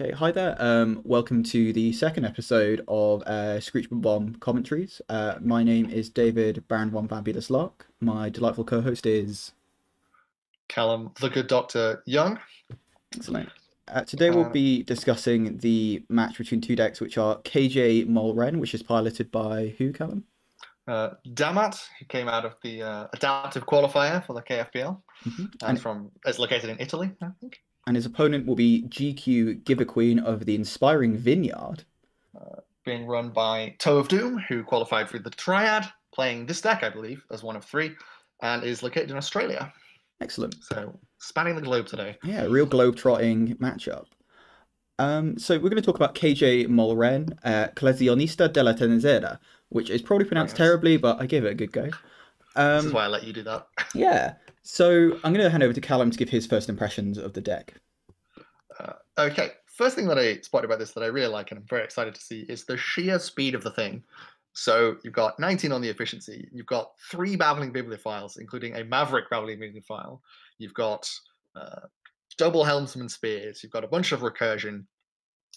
Okay, hi there. Welcome to the second episode of Screech Bob-omb commentaries. My name is David Baron von Fabulous Lark. My delightful co-host is Callum, the good Doctor Young. excellent. Today we'll be discussing the match between two decks, which are KJ Mulren, which is piloted by who, Callum? Dammat, who came out of the adaptive qualifier for the KFPL, And is located in Italy, I think. And his opponent will be GQ Giver Queen of the Inspiring Vineyard. Being run by Toeofdoom, who qualified for the Triad, playing this deck, I believe, as one of three, and is located in Australia. Excellent. So, spanning the globe today. Yeah, a real globe-trotting matchup. So we're going to talk about KJ Mulren, Coleccionista de la Tenisera, which is probably pronounced terribly, but I gave it a good go. This is why I let you do that. Yeah. So I'm going to hand over to Callum to give his first impressions of the deck. Okay. First thing that I spotted about this that I really like and I'm very excited to see is the sheer speed of the thing. So you've got 19 on the efficiency. You've got 3 Babbling Bibliophiles, including a Maverick Babbling Bibliophile. You've got double Helmsman Spears. You've got a bunch of recursion.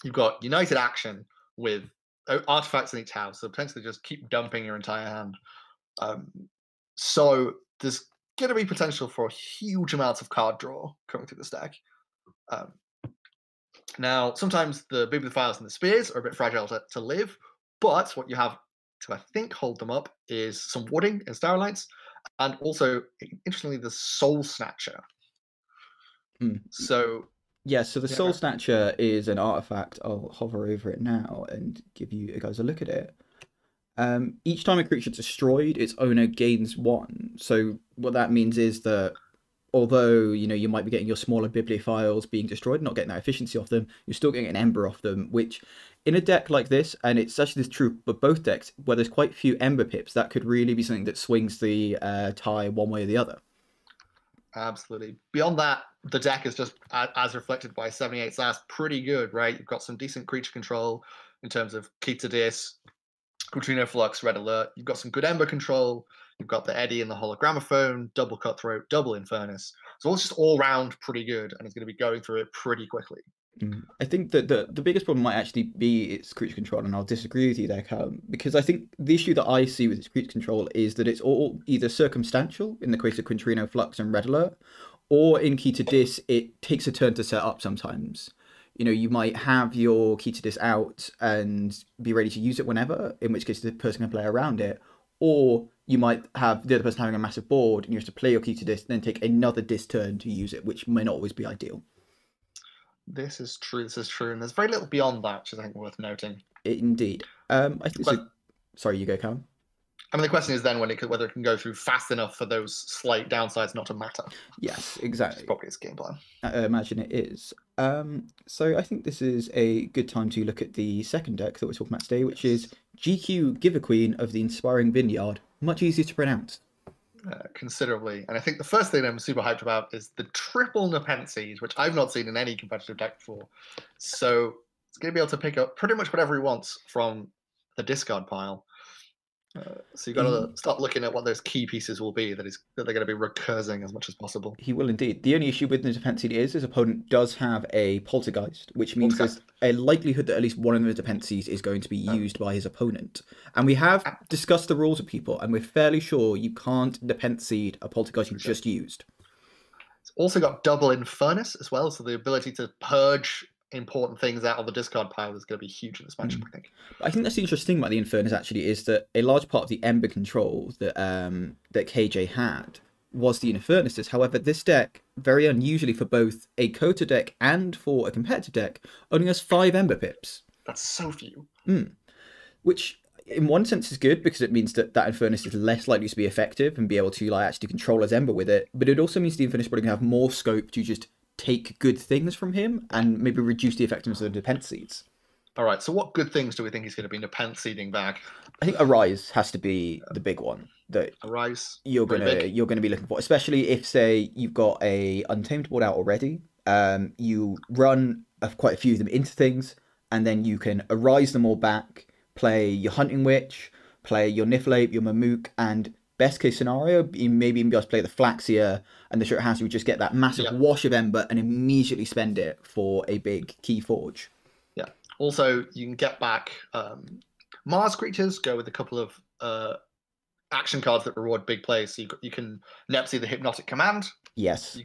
You've got United Action with artifacts in each house. So potentially just keep dumping your entire hand. So there's going to be potential for huge amounts of card draw coming through the stack. Now, sometimes the Bibliophiles and the Spears are a bit fragile to live, but what you have to, I think, hold them up is some wooding and Starlights, and also, interestingly, the Soul Snatcher. So the Soul Snatcher is an artifact. I'll hover over it now and give you guys a look at it. Each time a creature is destroyed, its owner gains 1. So what that means is that although you might be getting your smaller bibliophiles being destroyed, not getting that efficiency off them, you're still getting an Ember off them, which in a deck like this, and it's actually true for both decks, where there's quite few Ember pips, that could really be something that swings the tie one way or the other. Absolutely. Beyond that, the deck is just, as reflected by 78 SAS, pretty good, right? You've got some decent creature control in terms of Keita Dis, Neutrino Flux, Red Alert. You've got some good Ember control. You've got the Eddy and the Hologrammophone, double Cutthroat, double Infernus. So it's just all round pretty good, and it's going to be going through it pretty quickly. I think that the biggest problem might actually be its creature control, and I'll disagree with you there, Callum, because I think the issue that I see with its creature control is that it's all either circumstantial in the case of Quintrino Flux and Red Alert, or in Keita Dis, it takes a turn to set up sometimes. You might have your Keita Dis out and be ready to use it whenever, in which case the person can play around it, or you might have the other person having a massive board and you have to play your Keita Dis, then take another Dis turn to use it, which may not always be ideal. This is true, and there's very little beyond that, which is, I think, worth noting. Indeed. I think so. Sorry, you go, Callum. I mean, the question is then whether it can go through fast enough for those slight downsides not to matter. Yes, exactly. It's probably its game plan. I imagine it is. So I think this is a good time to look at the second deck that we're talking about today, which is GQ Giver Queen of the Inspiring Vineyard. Much easier to pronounce. Considerably. And I think the first thing I'm super hyped about is the triple Nepenthes, which I've not seen in any competitive deck before. So it's going to be able to pick up pretty much whatever he wants from the discard pile. So you've got to start looking at what those key pieces will be that they're going to be recursing as much as possible. He will indeed. The only issue with the Nepenthe is his opponent does have a Poltergeist, which means there's a likelihood that at least one of the Nepenthes is going to be used by his opponent. And we have discussed the rules with people, and we're fairly sure you can't Nepenthe a Poltergeist you just used. It's also got double Infernus as well, so the ability to purge important things out of the discard pile is going to be huge in this matchup, I think. I think that's the interesting thing about the Infernus actually is that a large part of the Ember control that that KJ had was the Infernuses. However, this deck, very unusually for both a Kota deck and for a competitive deck, only has 5 Ember pips. That's so few. Which in one sense is good because it means that Infernus is less likely to be effective and be able to actually control his Ember with it. But it also means the Infernus is probably going to have more scope to just take good things from him and maybe reduce the effectiveness of the Nepenthe seeds. All right, so what good things do we think he's going to be Nepenthe seeding back? I think Arise has to be the big one that Arise you're gonna be looking for, especially if, say, you've got a Untamed board out already. You run quite a few of them into things, and then you can Arise them all back, play your Hunting Witch, play your Niflhape, your Mamook, and Best case scenario, you maybe even be able to play the Flaxia and the Short House. You would just get that massive Yeah. wash of Ember and immediately spend it for a big Key Forge. Yeah. Also, you can get back Mars creatures. Go with a couple of action cards that reward big plays. So you can Nepseed the Hypnotic Command. Yes.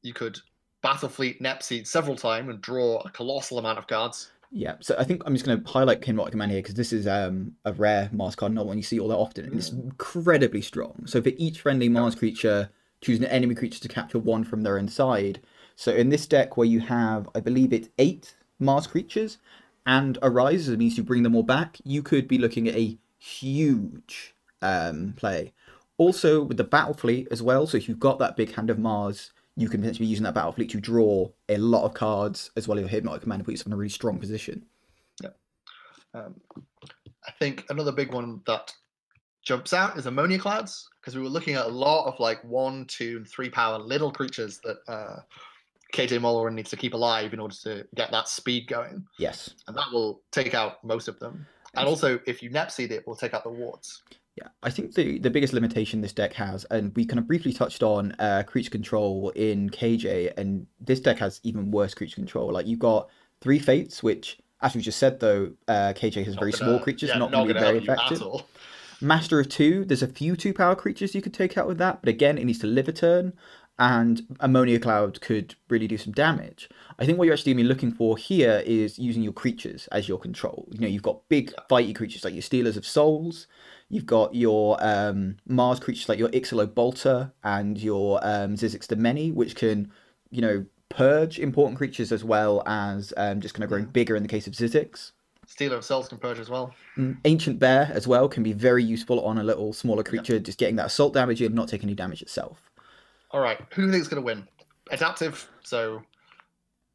You could Battlefleet Nepseed several times and draw a colossal amount of cards. Yeah, so I think I'm just going to highlight Hypnotic Command here because this is a rare Mars card, not one you see all that often, and it's incredibly strong. So for each friendly Mars creature, choose an enemy creature to capture one from their own side. So in this deck where you have, I believe it's 8 Mars creatures and a Rise, it means you bring them all back, you could be looking at a huge play. Also with the Battlefleet as well, so if you've got that big hand of Mars, you can potentially be using that Battlefleet to draw a lot of cards, as well as a Hypnotic Command, and put yourself in a really strong position. Yeah. I think another big one that jumps out is Ammonia Clouds, because we were looking at a lot of like 1, 2, and 3 power little creatures that KJ Mullerin needs to keep alive in order to get that speed going. Yes. And that will take out most of them. And also, if you Nepseed it, will take out the wards. Yeah, I think the biggest limitation this deck has, and we kind of briefly touched on creature control in KJ, and this deck has even worse creature control. Like you've got 3 Fates, which, as we just said though, KJ has very small creatures, not going to be very effective. Master of 2, there's a few 2-power creatures you could take out with that, but again, it needs to live a turn, and Ammonia Cloud could really do some damage. I think what you're actually going to be looking for here is using your creatures as your control. You know, you've got big fighty creatures like your Stealers of Souls. You've got your Mars creatures like your Ixalo Bolter and your Zizix the Many, which can, you know, purge important creatures as well as just kind of growing bigger in the case of Zizix. Stealer of Souls can purge as well. Ancient Bear as well can be very useful on a little smaller creature, just getting that assault damage in, not taking any damage itself. All right, who do you think is going to win? Adaptive, so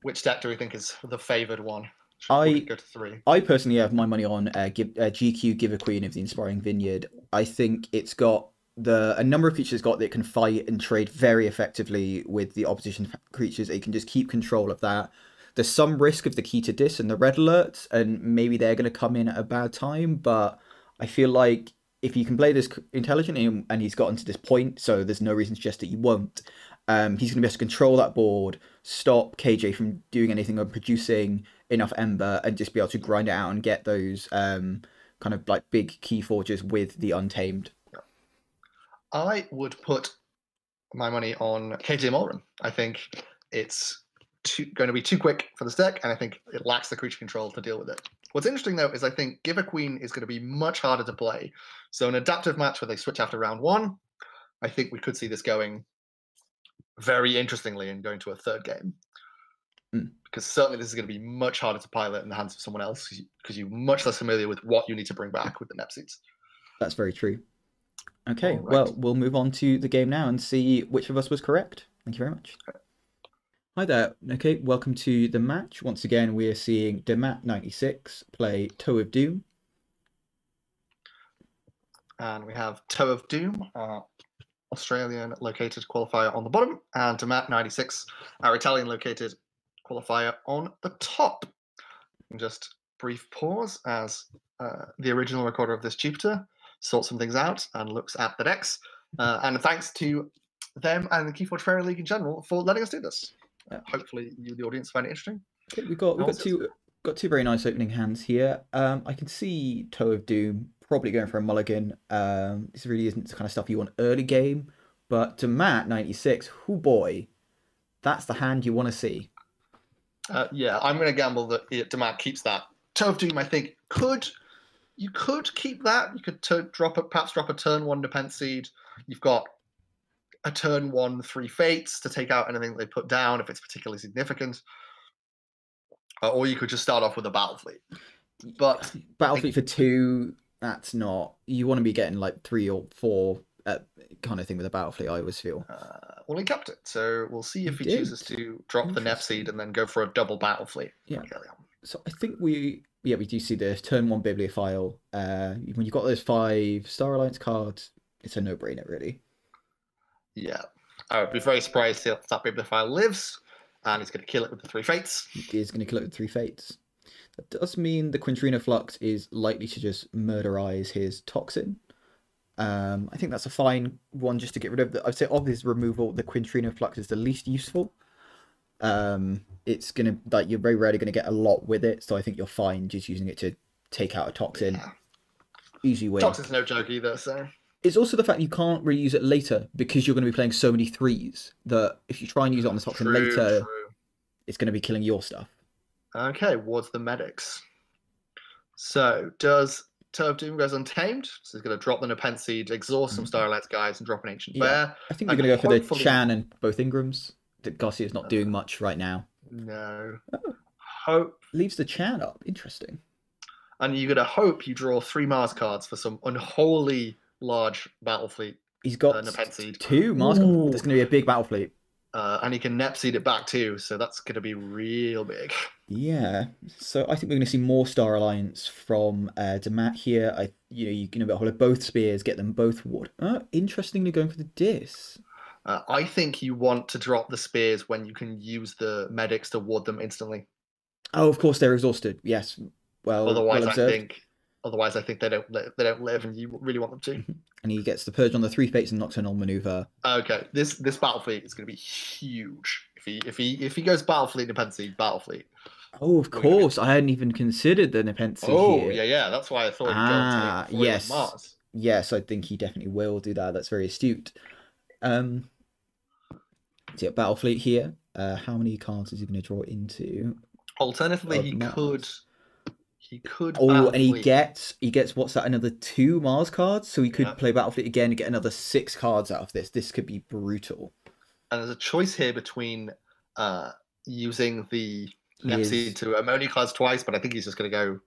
which deck do we think is the favoured one? I go to 3. I personally have my money on GQ Give a Queen of the Inspiring Vineyard. I think it's got a number of creatures that can fight and trade very effectively with the opposition creatures. It can just keep control of that. There's some risk of the Key to Dis and the red alerts, and maybe they're going to come in at a bad time, but I feel like if you can play this intelligently, and he's gotten to this point, so there's no reason to suggest that you won't, he's going to be able to control that board, stop KJ from doing anything or producing enough Ember, and just be able to grind it out and get those kind of like big Key Forges with the Untamed. I would put my money on KJ Mullerin. I think it's going to be too quick for this deck, and I think it lacks the creature control to deal with it. What's interesting, though, is I think Give a Queen is going to be much harder to play. So an adaptive match where they switch after round 1, I think we could see this going very interestingly and going to a 3rd game. Because certainly this is going to be much harder to pilot in the hands of someone else because you're much less familiar with what you need to bring back with the Nepseeds. That's very true. Okay, right. Well, we'll move on to the game now and see which of us was correct. Thank you very much. Okay. Hi there. Okay, welcome to the match. Once again, we're seeing Dammat 96 play Toeofdoom. And we have Toeofdoom, Australian located qualifier on the bottom, and Dammat 96, our Italian located qualifier on the top. And just brief pause as the original recorder of this Jupiter sorts some things out and looks at the decks. And thanks to them and the Keyforge Premier League in general for letting us do this. Hopefully you, the audience, find it interesting. Okay, we've got two very nice opening hands here. I can see Toeofdoom probably going for a mulligan. This really isn't the kind of stuff you want early game, but Dammat 96, oh boy, that's the hand you want to see. Yeah, I'm going to gamble that Dammat keeps that. Toeofdoom, I think, you could keep that. You could perhaps drop a turn 1 Defense Seed. You've got a turn 1 3 Fates to take out anything they put down if it's particularly significant. Or you could just start off with a Battlefleet. But Battlefleet for 2, that's not... You want to be getting like 3 or 4 kind of thing with a Battlefleet, I always feel. Well, he kept it, so we'll see if he chooses to drop the Nepseed and then go for a double Battlefleet. Yeah. So I think we do see the turn 1 Bibliophile. When you've got those 5 Star Alliance cards, it's a no-brainer, really. Yeah. I would be very surprised if that Bibliophile lives, and he's going to kill it with the 3 Fates. He is going to kill it with 3 Fates. That does mean the Quintrino Flux is likely to just murderize his Toxin. I think that's a fine one just to get rid of. I'd say of his removal, the Quintrino Flux is the least useful. It's gonna like you're very rarely gonna get a lot with it, so I think you're fine just using it to take out a toxin. Yeah. Easy win. Toxin's no joke either, so. It's also the fact you can't really use it later because you're going to be playing so many threes that if you try and use it on the toxin later, it's going to be killing your stuff. Okay, what's the medics? So does Toeofdoom goes untamed, so he's going to drop the Nepenthe Seed, exhaust some Starlight's guys, and drop an Ancient Bear. I think you're going to go for the Chan and both Ingrams. That Garcia's not doing much right now. No. Oh. Hope leaves the Chan up. Interesting. And you're going to hope you draw 3 Mars cards for some unholy large battle fleet. He's got 2 Mars cards. That's going to be a big battle fleet. And he can Nep Seed it back too, so that's going to be real big. Yeah, so I think we're going to see more Star Alliance from Dammat here. You're going to hold both spears, get them both ward. Interestingly, going for the Dis. I think you want to drop the spears when you can use the medics to ward them instantly. Oh, of course they're exhausted. Yes. Well, otherwise I think they don't live, and you really want them to. And he gets the purge on the 3 fates and Nocturnal Maneuver. Okay, this battle fleet is going to be huge. If he goes battle fleet Nepenthe, battle fleet. Oh, of course, I hadn't even considered the Nepenthe. Oh, here. Yeah. That's why I thought he'd go yes, Mars. Yes, I think he definitely will do that. That's very astute. So yeah, battle fleet here. How many cards is he going to draw into? Alternatively, he could. Oh, and he gets what's that? Another 2 Mars cards. So he could play battle fleet again and get another 6 cards out of this. This could be brutal. And there's a choice here between using the Nepseed to ammonia cards twice, but I think he's just going to go.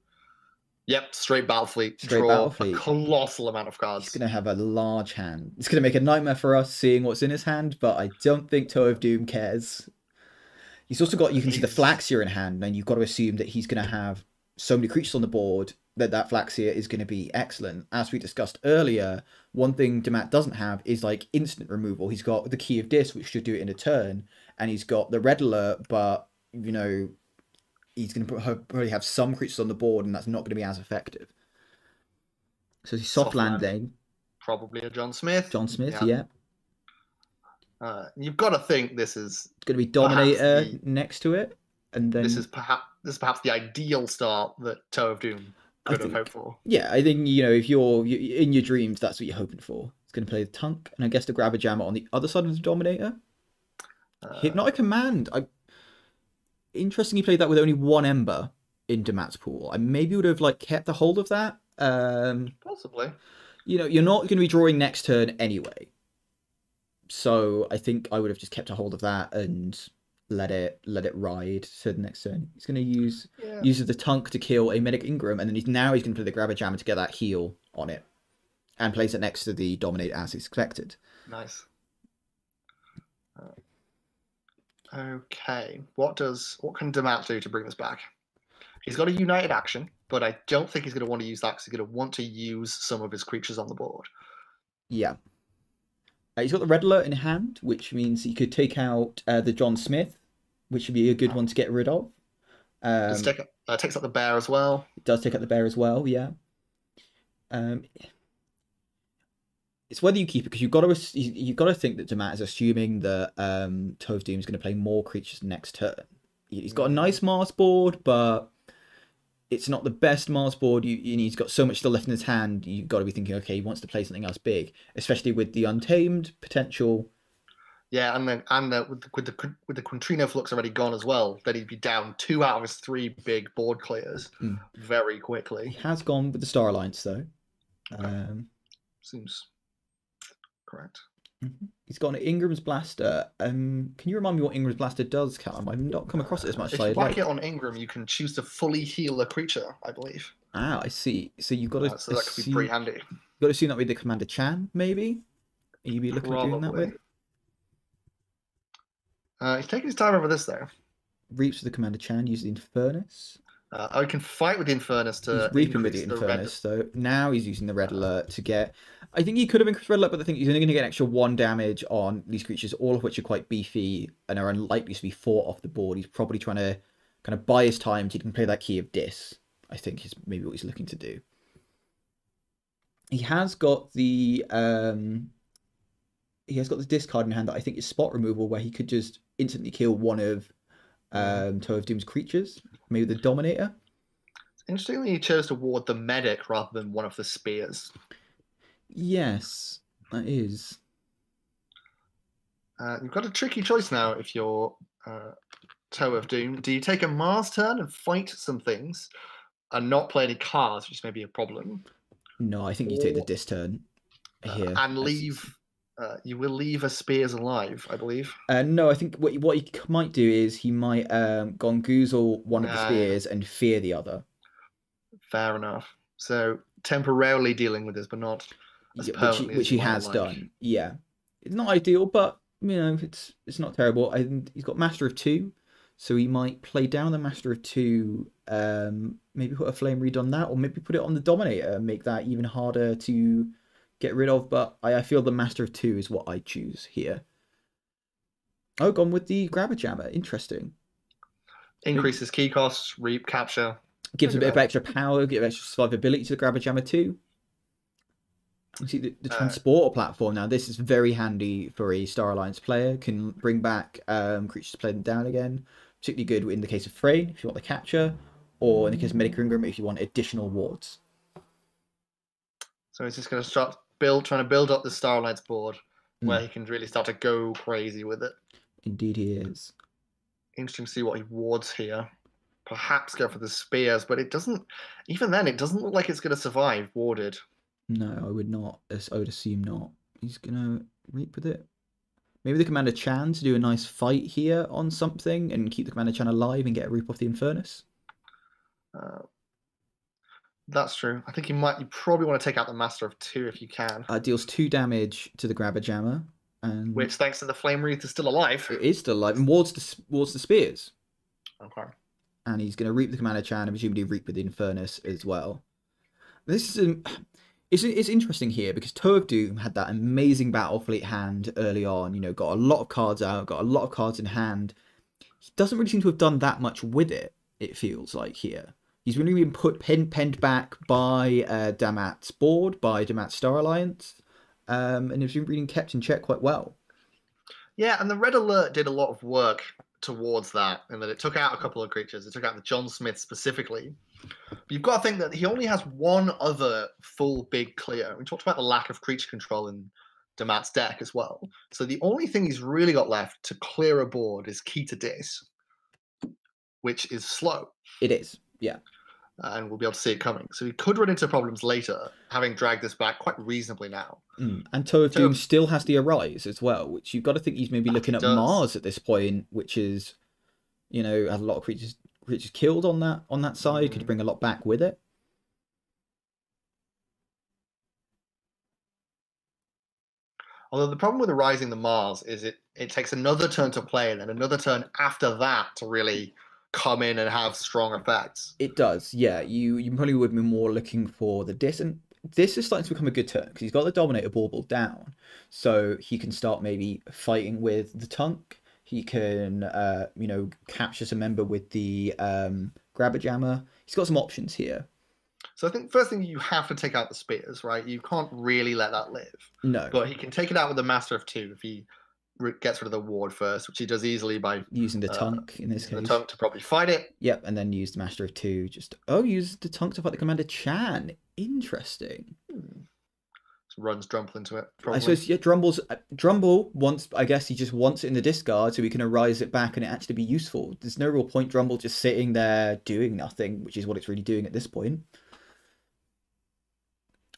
Yep, straight battle fleet. Draw a colossal amount of cards. He's going to have a large hand. It's going to make a nightmare for us seeing what's in his hand, but I don't think Toeofdoom cares. He's also got, you can see the Flaxia in hand, and you've got to assume that he's going to have so many creatures on the board that Flaxia is going to be excellent. As we discussed earlier, one thing Dammat doesn't have is like instant removal. He's got the Key of Dis, which should do it in a turn, and he's got the Red Alert, but, he's going to probably have some creatures on the board, and that's not going to be as effective. So he's soft landing. Probably a John Smith. Yeah. You've got to think this is going to be Dominator next to it, and then this is perhaps the ideal start that Toeofdoom could have hoped for. Yeah, I think if you're in your dreams, that's what you're hoping for. It's going to play the Tunk, and I guess the Grabber Jammer on the other side of the Dominator. Hypnotic Command. Interesting, he played that with only 1 Ember in Dammat's pool. I maybe would have kept the hold of that. Possibly. You're not going to be drawing next turn anyway. So I think I would have just kept a hold of that and let it ride to the next turn. He's going to use the Tunk to kill a Medic Ingram, and then he's going to play the Grabber Jammer to get that heal on it, and place it next to the Dominate as expected. Nice. Okay, what can Dammat do to bring this back? He's got a United action, but I don't think he's going to want to use that because he's going to want to use some of his creatures on the board. Yeah. He's got the Red Alert in hand, which means he could take out the John Smith, which would be a good one to get rid of. Takes out the Bear as well. It does take out the Bear as well, yeah. It's whether you keep it, because you've got to think that Dammat is assuming that Toeofdoom is going to play more creatures next turn. He's got a nice Mars board, but it's not the best Mars board. He's got so much still left in his hand. You've got to be thinking, okay, he wants to play something else big, especially with the Untamed potential. Yeah, and with the Quintrino Flux already gone as well, then he'd be down 2 out of his 3 big board clears very quickly. He has gone with the Star Alliance though. Okay. Seems correct. He's got an Ingram's Blaster. Can you remind me what Ingram's Blaster does, Callum? I've not come across it as much. If you whack it on Ingram, you can choose to fully heal a creature, I believe. Ah, I see. So you've got to. So that could be pretty handy. You've got to assume that with the Commander Chan, maybe. Are you be looking at doing that with? He's taking his time over this though. Reaps with the Commander Chan, use the Infernus. I can fight with the Infernus to. He's reaping with the Infernus, so now he's using the Red Alert to get. I think he could have increased Red Alert, but I think he's only going to get an extra 1 damage on these creatures, all of which are quite beefy and are unlikely to be fought off the board. He's probably trying to kind of buy his time so he can play that Key of Dis. I think is maybe what he's looking to do. he has got the discard in hand that I think is spot removal, where he could just instantly kill one of Toeofdoom's creatures, maybe the Dominator. Interestingly, he chose to ward the medic rather than one of the spears. Yes, that is. You've got a tricky choice now if you're Toeofdoom. Do you take a Mars turn and fight some things and not play any cards, which may be a problem? No, I think you take the dis turn here. And leave... you will leave a spears alive, I believe. No, I think what he might do is he might gongoozle one of the spears and fear the other. Fair enough. So temporarily dealing with this, but not as permanently which he has done. Yeah, it's not ideal, but it's not terrible. And he's got Master of 2, so he might play down the Master of 2. Maybe put a Flame Reed on that, or maybe put it on the Dominator and make that even harder to get rid of. But I feel the Master of 2 is what I choose here. Oh, gone with the Grabber Jammer. Interesting. Increases key costs, reap, capture. Gives a bit of extra power, give extra survivability to the Grabber Jammer too. You see the Transporter platform now. This is very handy for a Star Alliance player. Can bring back creatures to play them down again. Particularly good in the case of Frayne if you want the capture, or in the case of Medic Ingram if you want additional wards. So he's just going to start trying to build up the Star Alliance board where he can really start to go crazy with it. Indeed, he is. Interesting to see what he wards here. Perhaps go for the spears, but it doesn't. Even then, it doesn't look like it's going to survive warded. No, I would not. I would assume not. He's going to reap with it. Maybe the Commander Chan to do a nice fight here on something and keep the Commander Chan alive and get a reap off the Infernus. That's true. I think you probably want to take out the Master of 2 if you can. Deals 2 damage to the Grabber Jammer. And which, thanks to the Flame Wreath, is still alive. It is still alive and wards the spears. Okay. And he's going to reap the Commander Chan and presumably reap with the Infernus as well. This is it's interesting here because Toeofdoom had that amazing Battlefleet hand early on. Got a lot of cards out, got a lot of cards in hand. He doesn't really seem to have done that much with it. It feels like here he's really been penned back by Dammat's board, by Dammat's Star Alliance, and it's been being kept in check quite well. Yeah, and the Red Alert did a lot of work towards that, in that it took out a couple of creatures. It took out the John Smith specifically. But you've got to think that he only has one other full big clear. We talked about the lack of creature control in Dammat's deck as well. So the only thing he's really got left to clear a board is Key to Dis, which is slow. It is, yeah. And we'll be able to see it coming. So he could run into problems later, having dragged this back quite reasonably now. And Toeofdoom still has the Arise as well, which you've got to think he's maybe looking at Mars at this point, which is, has a lot of creatures killed on that side. Could bring a lot back with it. Although the problem with Arising the Mars is it takes another turn to play and then another turn after that to really come in and have strong effects. It does, yeah. You probably would be more looking for the Dis, and this is starting to become a good turn because he's got the Dominator bauble down, so he can start maybe fighting with the Tunk. He can, capture some member with the Grabber Jammer. He's got some options here. So I think first thing, you have to take out the spears, right? You can't really let that live. No. But he can take it out with the Master of 2 if he gets rid of the ward first, which he does easily by using the Tunk in this case. The Tunk to probably fight it. Yep, and then use the Master of 2. Use the Tunk to fight the Commander Chan. Interesting. Runs Drumble into it. Probably. I suppose, yeah, Drumble wants, I guess he just wants it in the discard so he can arise it back and it actually be useful. There's no real point Drumble just sitting there doing nothing, which is what it's really doing at this point.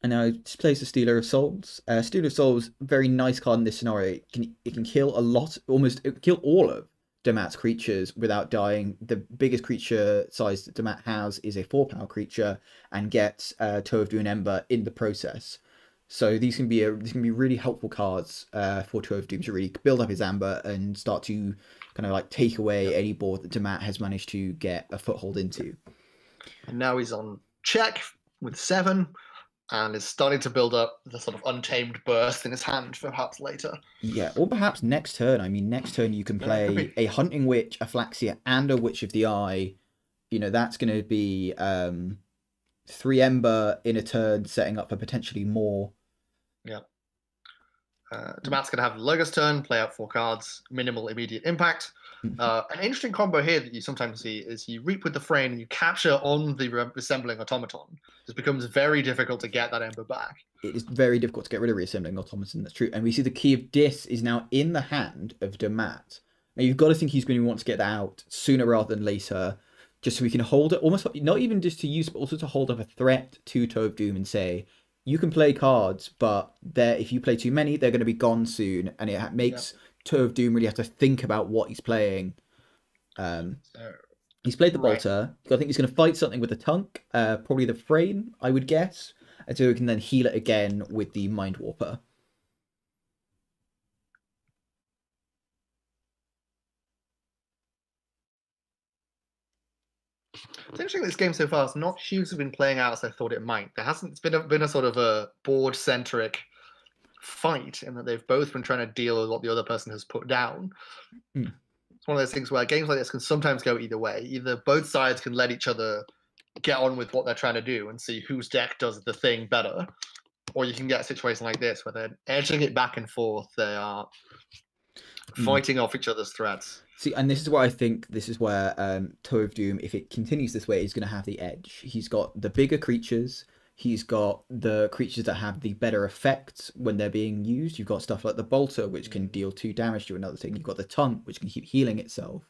And now it plays the Stealer of Souls. Stealer of Souls, very nice card in this scenario. It can kill kill all of Dammat's creatures without dying. The biggest creature size that Dammat has is a 4-power creature and gets Toeofdoom and Ember in the process. So these can be really helpful cards for Toeofdoom to really build up his Amber and start to kind of like take away any board that Dammat has managed to get a foothold into. And now he's on check with 7. And is starting to build up the sort of Untamed Burst in his hand for perhaps later. Yeah, or perhaps next turn. I mean, next turn you can play a Hunting Witch, a Flaxia, and a Witch of the Eye. That's going to be 3 Ember in a turn, setting up for potentially more. Yeah. Dammat's going to have Logos turn, play out 4 cards, minimal immediate impact. An interesting combo here that you sometimes see is you reap with the Frame and you capture on the resembling automaton. It becomes very difficult to get that Ember back. It is very difficult to get rid of reassembling automaton, that's true. And we see the Key of Dis is now in the hand of Dammat. Now you've got to think he's going to want to get that out sooner rather than later, just so we can hold it, almost not even just to use, but also to hold up a threat to Toeofdoom and say, you can play cards, but if you play too many, they're going to be gone soon, and it makes Toeofdoom really have to think about what he's playing. He's played the Bolter. I think he's going to fight something with the Tunk, probably the Frame, I would guess, and so he can then heal it again with the Mind Warper. It's interesting that this game so far has not hugely been playing out as I thought it might. There hasn't. It's been a sort of a board-centric fight in that they've both been trying to deal with what the other person has put down. It's one of those things where games like this can sometimes go either way. Either both sides can let each other get on with what they're trying to do and see whose deck does the thing better, or you can get a situation like this where they're edging it back and forth. They are fighting off each other's threats. See, and this is where I think this is where Toeofdoom, if it continues this way, is going to have the edge. He's got the bigger creatures. He's got the creatures that have the better effects when they're being used. You've got stuff like the Bolter, which can deal 2 damage to another thing. You've got the Tunk, which can keep healing itself.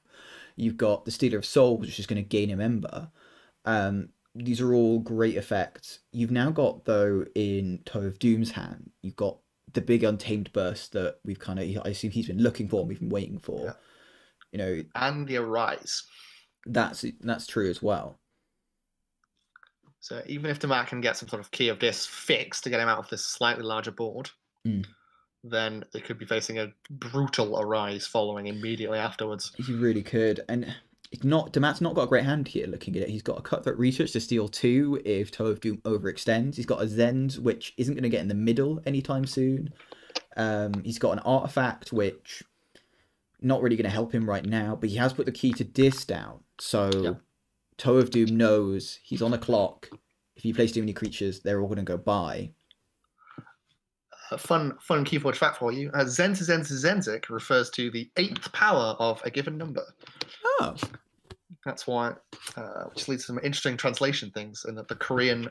You've got the Stealer of Souls, which is going to gain him Ember. These are all great effects. You've now got, though, in Toeofdoom's hand, you've got the big Untamed Burst that we've kind of, I assume he's been looking for and we've been waiting for. Yeah. You know, and the Arise. That's true as well. So even if Dammat can get some sort of Key of Dis fixed to get him out of this slightly larger board, then they could be facing a brutal Arise following immediately afterwards. He really could. And Dammat's not got a great hand here looking at it. He's got a Cutthroat Research to steal 2 if Toeofdoom overextends. He's got a Zend, which isn't going to get in the middle anytime soon. He's got an Artifact, which not really going to help him right now, but he has put the Key to Dis down. So Toeofdoom knows he's on a clock. If he plays too many creatures, they're all going to go by. A fun Keyforge fact for you. Zenzik refers to the 8th power of a given number. Oh. That's why, which leads to some interesting translation things, and that the Korean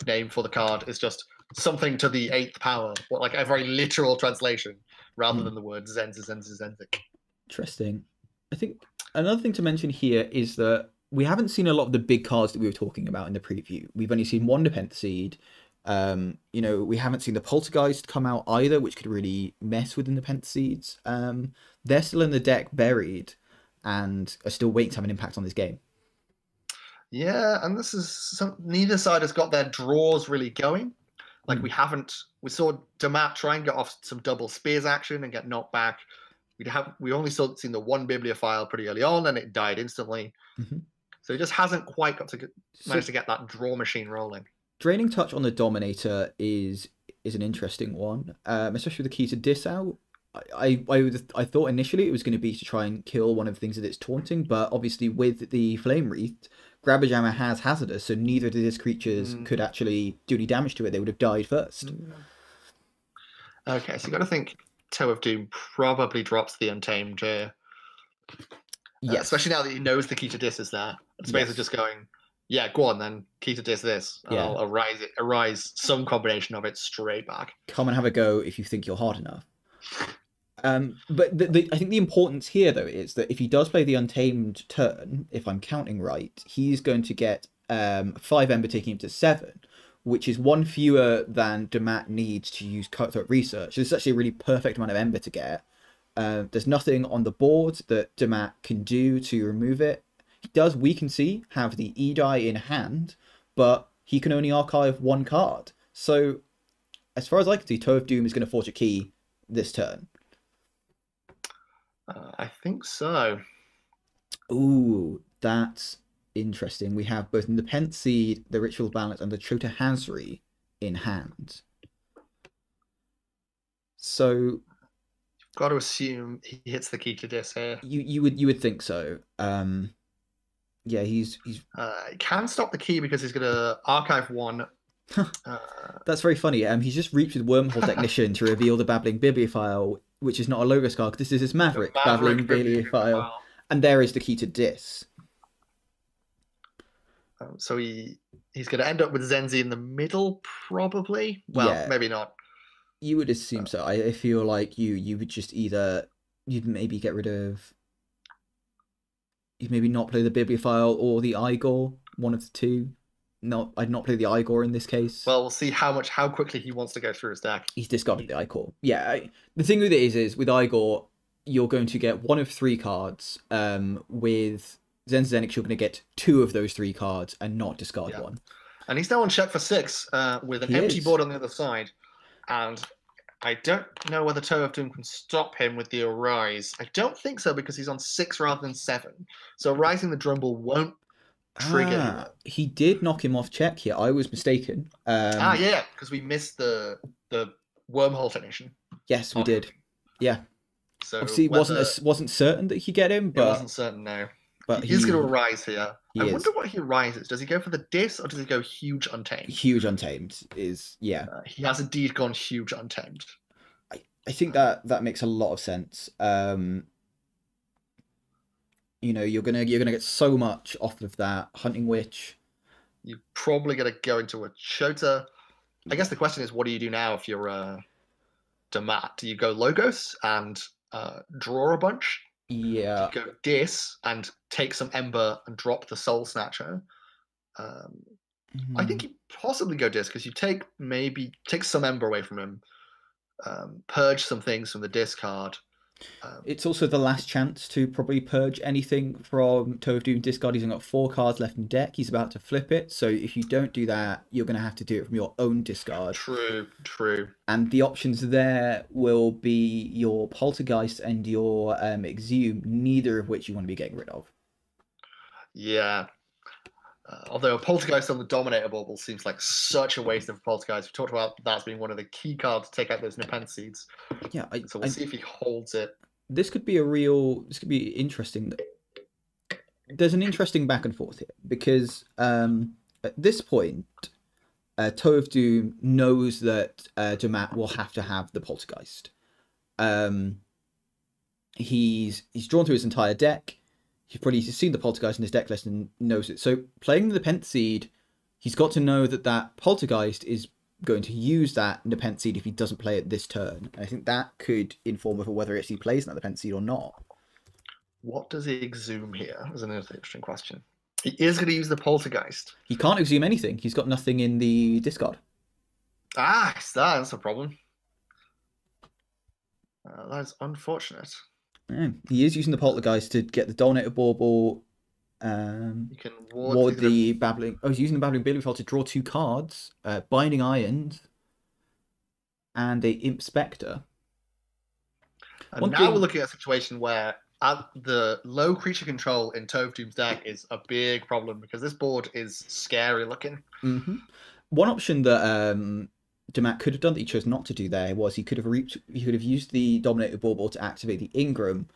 name for the card is just something to the 8th power, like a very literal translation, rather than the word Zenzik. Interesting. I think another thing to mention here is that we haven't seen a lot of the big cards that we were talking about in the preview. We've only seen one Nepenthe Seed. You know, we haven't seen the Poltergeist come out either, which could really mess with the Nepenthe Seeds. They're still in the deck buried and are still waiting to have an impact on this game. Yeah, and this is neither side has got their draws really going. Like we saw Dammat try and get off some double spears action and get knocked back. We only seen the one Bibliophile pretty early on, and it died instantly. So it just hasn't quite managed to get that draw machine rolling. Draining Touch on the Dominator is an interesting one, especially with the Key to Dis out. I thought initially it was going to be to try and kill one of the things that it's taunting, but obviously with the Flame Wreath, Grabberjammer has Hazardous, so neither of his creatures could actually do any damage to it. They would have died first. Okay, so you got to think Toeofdoom probably drops the Untamed here. Yes. Especially now that he knows the Key to Dis is there. It's basically just going, yeah, go on then, Key to Dis this. Yeah. I'll arise some combination of it straight back. Come and have a go if you think you're hard enough. But I think the importance here, though, is that if he does play the Untamed turn, if I'm counting right, he's going to get 5 Ember taking him to 7, which is 1 fewer than Dammat needs to use Cutthroat Research. So it's actually a really perfect amount of Ember to get. There's nothing on the board that Dammat can do to remove it. He does, we can see, have the E-Die in hand, but he can only archive 1 card. So, as far as I can see, Toeofdoom is going to forge a key this turn. I think so. Ooh, that's interesting. We have both the Nepenthe Seed, the Ritual Balance, and the Chota Hazri in hand. So you've got to assume he hits the Key to Dis here. You would think so. Yeah, he's He can stop the key because he's going to archive one. That's very funny. He's just reached with Wormhole Technician to reveal the Babbling Bibliophile, which is not a Logos card. This is his Maverick, Babbling Bibliophile, and there is the key to Dis. So he's going to end up with Zenzi in the middle, probably. Well, Yeah. maybe not. You would assume so. I feel like you would just you'd maybe get rid of. You'd maybe not play the Bibliophile or the Igor, one of the two. No, I'd not play the Igor in this case. Well, we'll see how quickly he wants to go through his deck. He's discarded the Igor. Yeah, the thing with it is with Igor, you're going to get one of 3 cards. With Zenzik, you're going to get 2 of those 3 cards and not discard one. And he's now on check for 6 with an empty board on the other side. And I don't know whether Toeofdoom can stop him with the Arise. I don't think so because he's on 6 rather than 7. So Rising the Drumble won't trigger. He did knock him off check here. I was mistaken. Yeah, because we missed the Wormhole Technician. Yes, we did. Yeah. So obviously, it wasn't certain that he get him, but it wasn't certain. No, but he's going to Arise here. I is. wonder what he rises. Does he go for the Dis or does he go Huge Untamed? Huge Untamed is he has indeed gone Huge Untamed. I think that makes a lot of sense. You're gonna get so much off of that Hunting Witch. You're probably gonna go into a Chota. I guess the question is, what do you do now if you're Dammat? Do you go Logos and draw a bunch? Yeah. Do you go Dis and take some Ember and drop the Soul Snatcher? I think you possibly go Dis because you take some Ember away from him, purge some things from the discard. It's also the last chance to probably purge anything from Toeofdoom discard. He's only got 4 cards left in deck. He's about to flip it. So if you don't do that, you're going to have to do it from your own discard. True. And the options there will be your Poltergeist and your Exhume, neither of which you want to be getting rid of. Yeah. Although a Poltergeist on the Dominator bubble seems like such a waste of a Poltergeist. We talked about that being one of the key cards to take out those Nepenthe Seeds. Yeah. So we'll see if he holds it. This could be interesting. There's an interesting back and forth here because at this point, Toeofdoom knows that Dammat will have to have the Poltergeist. He's drawn through his entire deck. He's probably seen the Poltergeist in his deck list and knows it. So playing the Nepenthe Seed, he's got to know that Poltergeist is going to use that Nepenthe Seed if he doesn't play it this turn. And I think that could inform over whether he actually plays that Nepenthe Seed or not. What does he exhume here? Is another interesting question. He is going to use the Poltergeist. He can't exhume anything. He's got nothing in the discard. That's a problem. That's unfortunate. Yeah, he is using the Poltergeist to get the Dominator Bauble. You can ward the Babbling. Oh, he's using the Babbling Bibliophile to draw 2 cards. Binding Irons. And a Imp Spectre. And now we're looking at a situation where the low creature control in Toeofdoom's deck is a big problem because this board is scary looking. One option that Dammat could have done that he chose not to do there was he could have used the Dominator Bauble to activate the Ingram,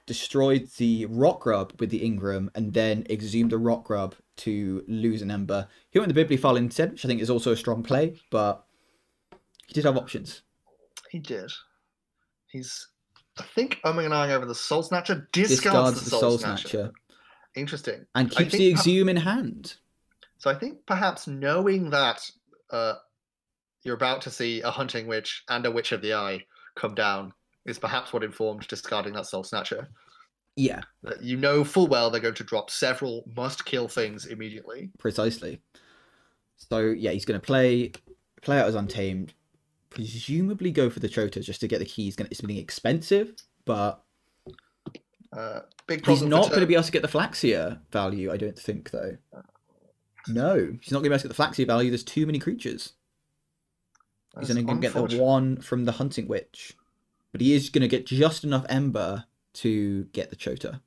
destroyed the Rock Grub with the Ingram, and then exhumed the Rock Grub to lose an Ember. He went the Bibliophile instead, which I think is also a strong play, but he did have options. He did. He's, I think, umming and eyeing over the Soul Snatcher, discards the Soul Snatcher. Interesting. And keeps the Exhume in hand. So I think perhaps knowing that you're about to see a Hunting Witch and a Witch of the Eye come down is perhaps what informed discarding that Soul Snatcher. Yeah. You know full well they're going to drop several must-kill things immediately. Precisely. So, yeah, he's going to play out as Untamed, presumably go for the Chota just to get the keys. It's going to be expensive, but big he's not going to be able to get the Flaxia value, I don't think, though. No, he's not going to be able to get the Flaxia value. There's too many creatures. He's only going to get the 1 from the Hunting Witch. But he is going to get just enough Ember to get the Chota.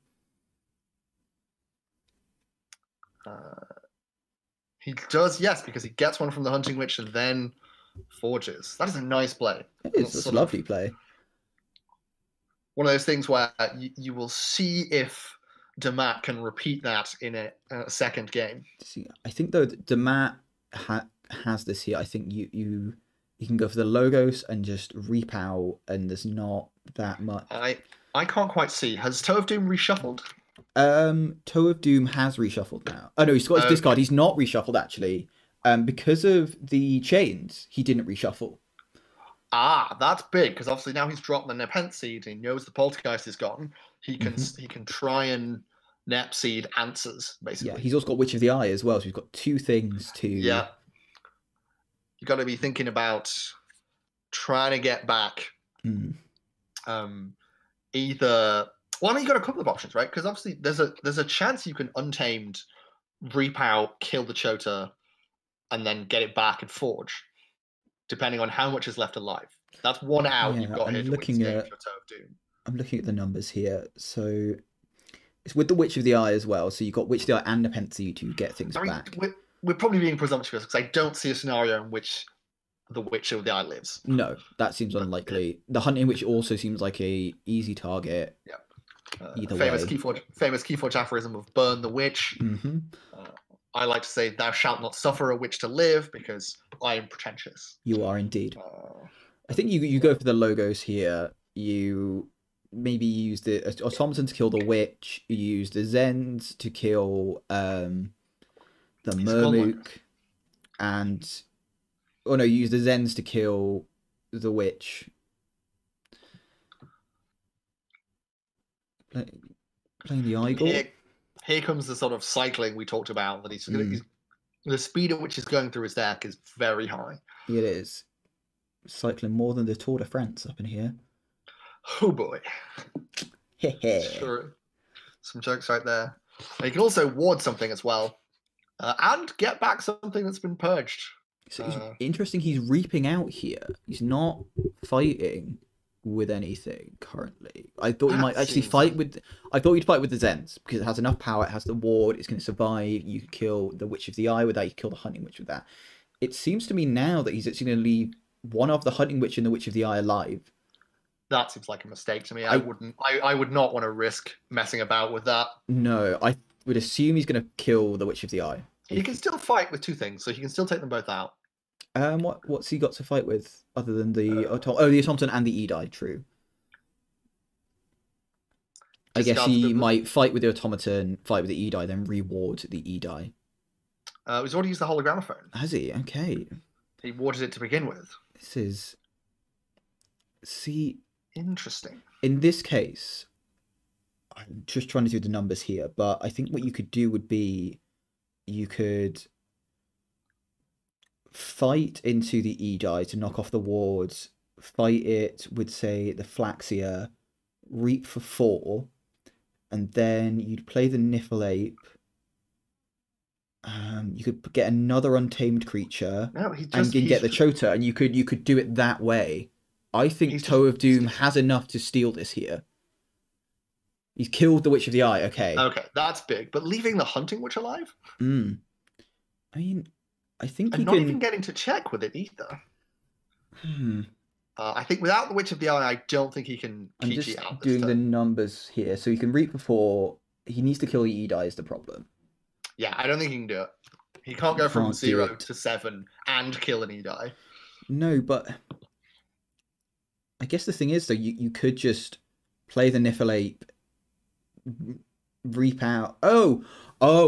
He does, yes, because he gets 1 from the Hunting Witch and then forges. That is a nice play. It is. It's a lovely play. One of those things where you will see if Dammat can repeat that in a second game. See, I think though that Dammat has this here. I think you can go for the logos and just reap out, and there's not that much. I can't quite see. Has Toeofdoom reshuffled? Toeofdoom has reshuffled now. Oh no, he's got his discard. He's not reshuffled actually. Because of the chains, he didn't reshuffle. Ah, that's big, because obviously now he's dropped the Nepenthe Seed. He knows the Poltergeist is gone. He can try and Nep Seed answers, basically. Yeah, he's also got Witch of the Eye as well, so he's got two things to... Yeah. You got to be thinking about trying to get back either... Well, I mean, you got a couple of options, right? Because obviously there's a chance you can Untamed, reap out, kill the Chota, and then get it back and forge, depending on how much is left alive. That's one out you've got here to win this game for Toeofdoom. I'm looking at the numbers here. So it's with the Witch of the Eye as well. So you've got Witch of the Eye and Nepenthe to get things back. We're probably being presumptuous because I don't see a scenario in which the Witch of the Eye lives. No, that seems unlikely. The Hunting Witch also seems like a easy target. Yeah. Famous Keyforge aphorism of burn the witch. I like to say, thou shalt not suffer a witch to live, because I am pretentious. You are indeed. I think you go for the logos here. You maybe use the automaton to kill the witch. You use the Zens to kill the Murmook, and you use the Zens to kill the witch. Playing the Igor. Here comes the sort of cycling we talked about. That he's the speed at which he's going through his deck is very high. It is. Cycling more than the Tour de France up in here. Oh boy. Sure. Some jokes right there. You can also ward something as well. And get back something that's been purged. So it's interesting, he's reaping out here. He's not fighting with anything currently. I thought he might actually fight with... I thought he'd fight with the Zens, because it has enough power, it has the ward, it's going to survive, you could kill the Witch of the Eye with that, you could kill the Hunting Witch with that. It seems to me now that he's actually going to leave one of the Hunting Witch and the Witch of the Eye alive. That seems like a mistake to me. I would not want to risk messing about with that. No, I would assume he's going to kill the Witch of the Eye. He can still fight with two things, so he can still take them both out. What's he got to fight with other than the the automaton and the Edie? True. I guess he might fight with the automaton, fight with the Edie, then reward the Edie. He's already used the hologramophone. Has he? Okay. He warded it to begin with. This is... See... Interesting. In this case, I'm just trying to do the numbers here, but I think what you could do would be you could fight into the Edie to knock off the wards, fight it with, say, the Flaxia, reap for 4, and then you'd play the Niffleape. You could get another untamed creature and get the Chota, and you could do it that way. I think Toeofdoom has enough to steal this here. He's killed the Witch of the Eye. Okay. Okay, that's big. But leaving the Hunting Witch alive? I mean, I think he can... not even getting to check with it either. I think without the Witch of the Eye, I don't think he can I'm just out doing the numbers here. So he can reap before. He needs to kill the Edie is the problem. Yeah, I don't think he can do it. He can't go from 0 to 7 and kill an Edie. No, but... I guess the thing is, though, you could just play the Niffleape, reap out... Oh,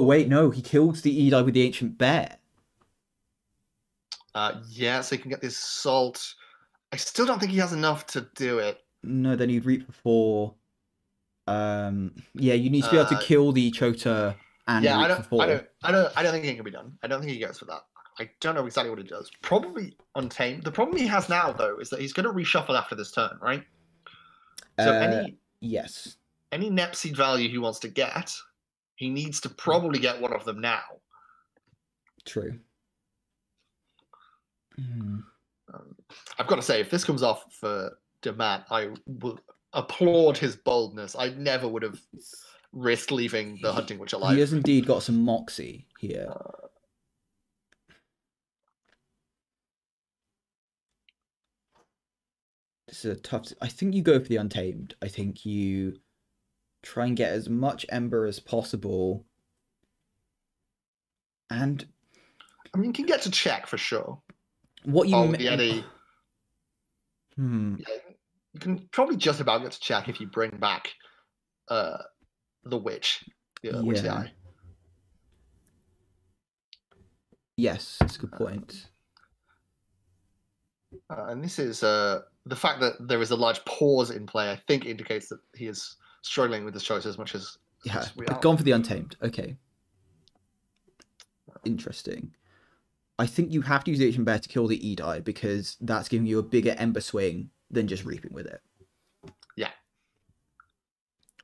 wait, no, he kills the Edie with the Ancient Bear. Yeah, so he can get this Assault. I still don't think he has enough to do it. No, then he'd reap before... yeah, you need to be able to kill the Chota and reap for 4. I don't think it can be done. I don't think he goes for that. I don't know exactly what he does. Probably Untamed. The problem he has now, though, is that he's going to reshuffle after this turn, right? So any Nep Seed value he wants to get, he needs to probably get one of them now. True. I've got to say, if this comes off for Dammat, I will applaud his boldness. I never would have risked leaving the Hunting Witch alive. He has indeed got some moxie here. This is a tough... I think you go for the Untamed. I think you Try and get as much Ember as possible. And I mean, you can get to check for sure. what you... Oh, the Eddie. Hmm. Yeah, you can probably just about get to check if you bring back the Witch. Yeah, Witch the Yeah. Eye. Yes, that's a good point. And this is the fact that there is a large pause in play, I think indicates that he is struggling with his choice as much as Yeah, we are. gone for the Untamed. Okay. Interesting. I think you have to use the Ancient Bear to kill the E-Die because that's giving you a bigger Ember swing than just reaping with it. Yeah.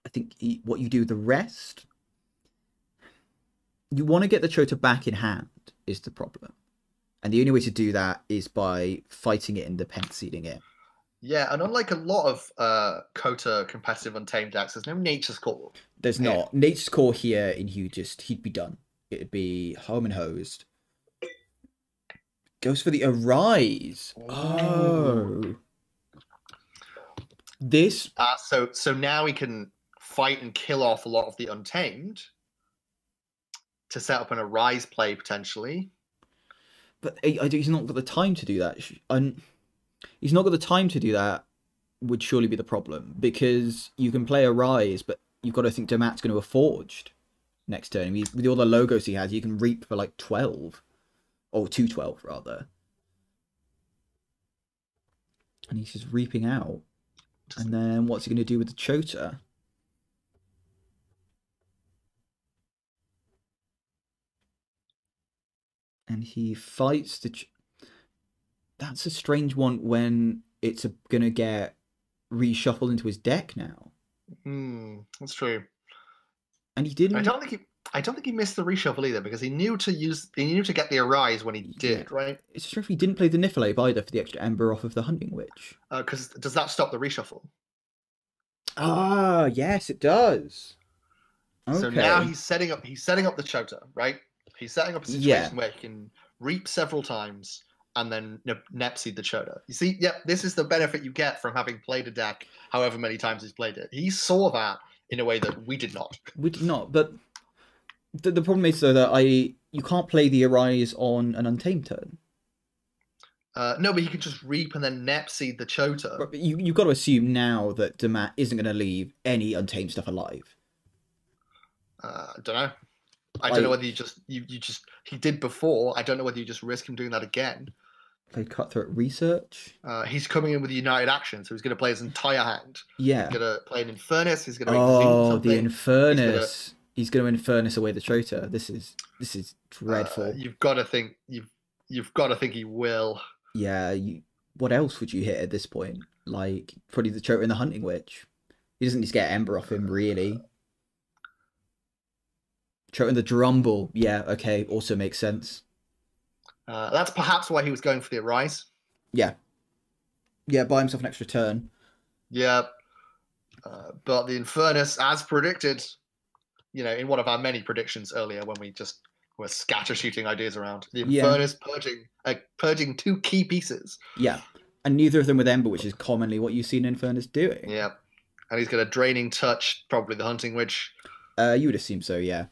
I think what you do with the rest... You want to get the Chota back in hand is the problem. And the only way to do that is by fighting it and defense seeding it. Yeah, and unlike a lot of Kota competitive Untamed decks, there's no Nature's Call. There's not. Nature's Core here, and he'd be done. It'd be home and hosed. Goes for the Arise. Oh. This... So now he can fight and kill off a lot of the Untamed to set up an Arise play, potentially. But he's not got the time to do that. He's not got the time to do that would surely be the problem. Because you can play Arise, but you've got to think Dammat's going to have Forged next turn. I mean, with all the logos he has, you can reap for like 12. Or 212, rather. And he's just reaping out. And then what's he going to do with the Chota? And he fights the... That's a strange one when it's going to get reshuffled into his deck now. That's true. And he didn't... I don't think he missed the reshuffle either because he knew to get the Arise when he did, right? It's true if he didn't play the Niflheim either for the extra Ember off of the Hunting Witch. Because does that stop the reshuffle? Ah, yes, it does. Okay. So now he's setting up the Chota, right? He's setting up a situation where he can reap several times and then Nepseed the Chota. You see, this is the benefit you get from having played a deck however many times he's played it. He saw that in a way that we did not. We did not, but the problem is though that you can't play the Arise on an Untamed turn. No, but he could just reap and then Nepseed the Chota. But you've got to assume now that Dammat isn't going to leave any Untamed stuff alive. I don't know. I don't know whether he did before. I don't know whether you just risk him doing that again. Played Cutthroat Research. He's coming in with United Action, so he's going to play his entire hand. Yeah. He's going to play an Infernus. He's going to exhume something. The Infernus. He's going to Infernus away the Chota. This is dreadful. You've got to think he will. Yeah. What else would you hit at this point? Like probably the Chota and the Hunting Witch. He doesn't need to get Ember off him really. Chota and the Drumble. Yeah. Okay. Also makes sense. That's perhaps why he was going for the Arise. Yeah. Yeah. Buy himself an extra turn. Yeah. But the Infernus, as predicted, in one of our many predictions earlier when we just were scatter shooting ideas around, the Infernus purging 2 key pieces. Yeah. And neither of them with Ember, which is commonly what you see an Infernus doing. Yeah. And he's got a Draining Touch, probably the Hunting Witch. You would assume so, yeah.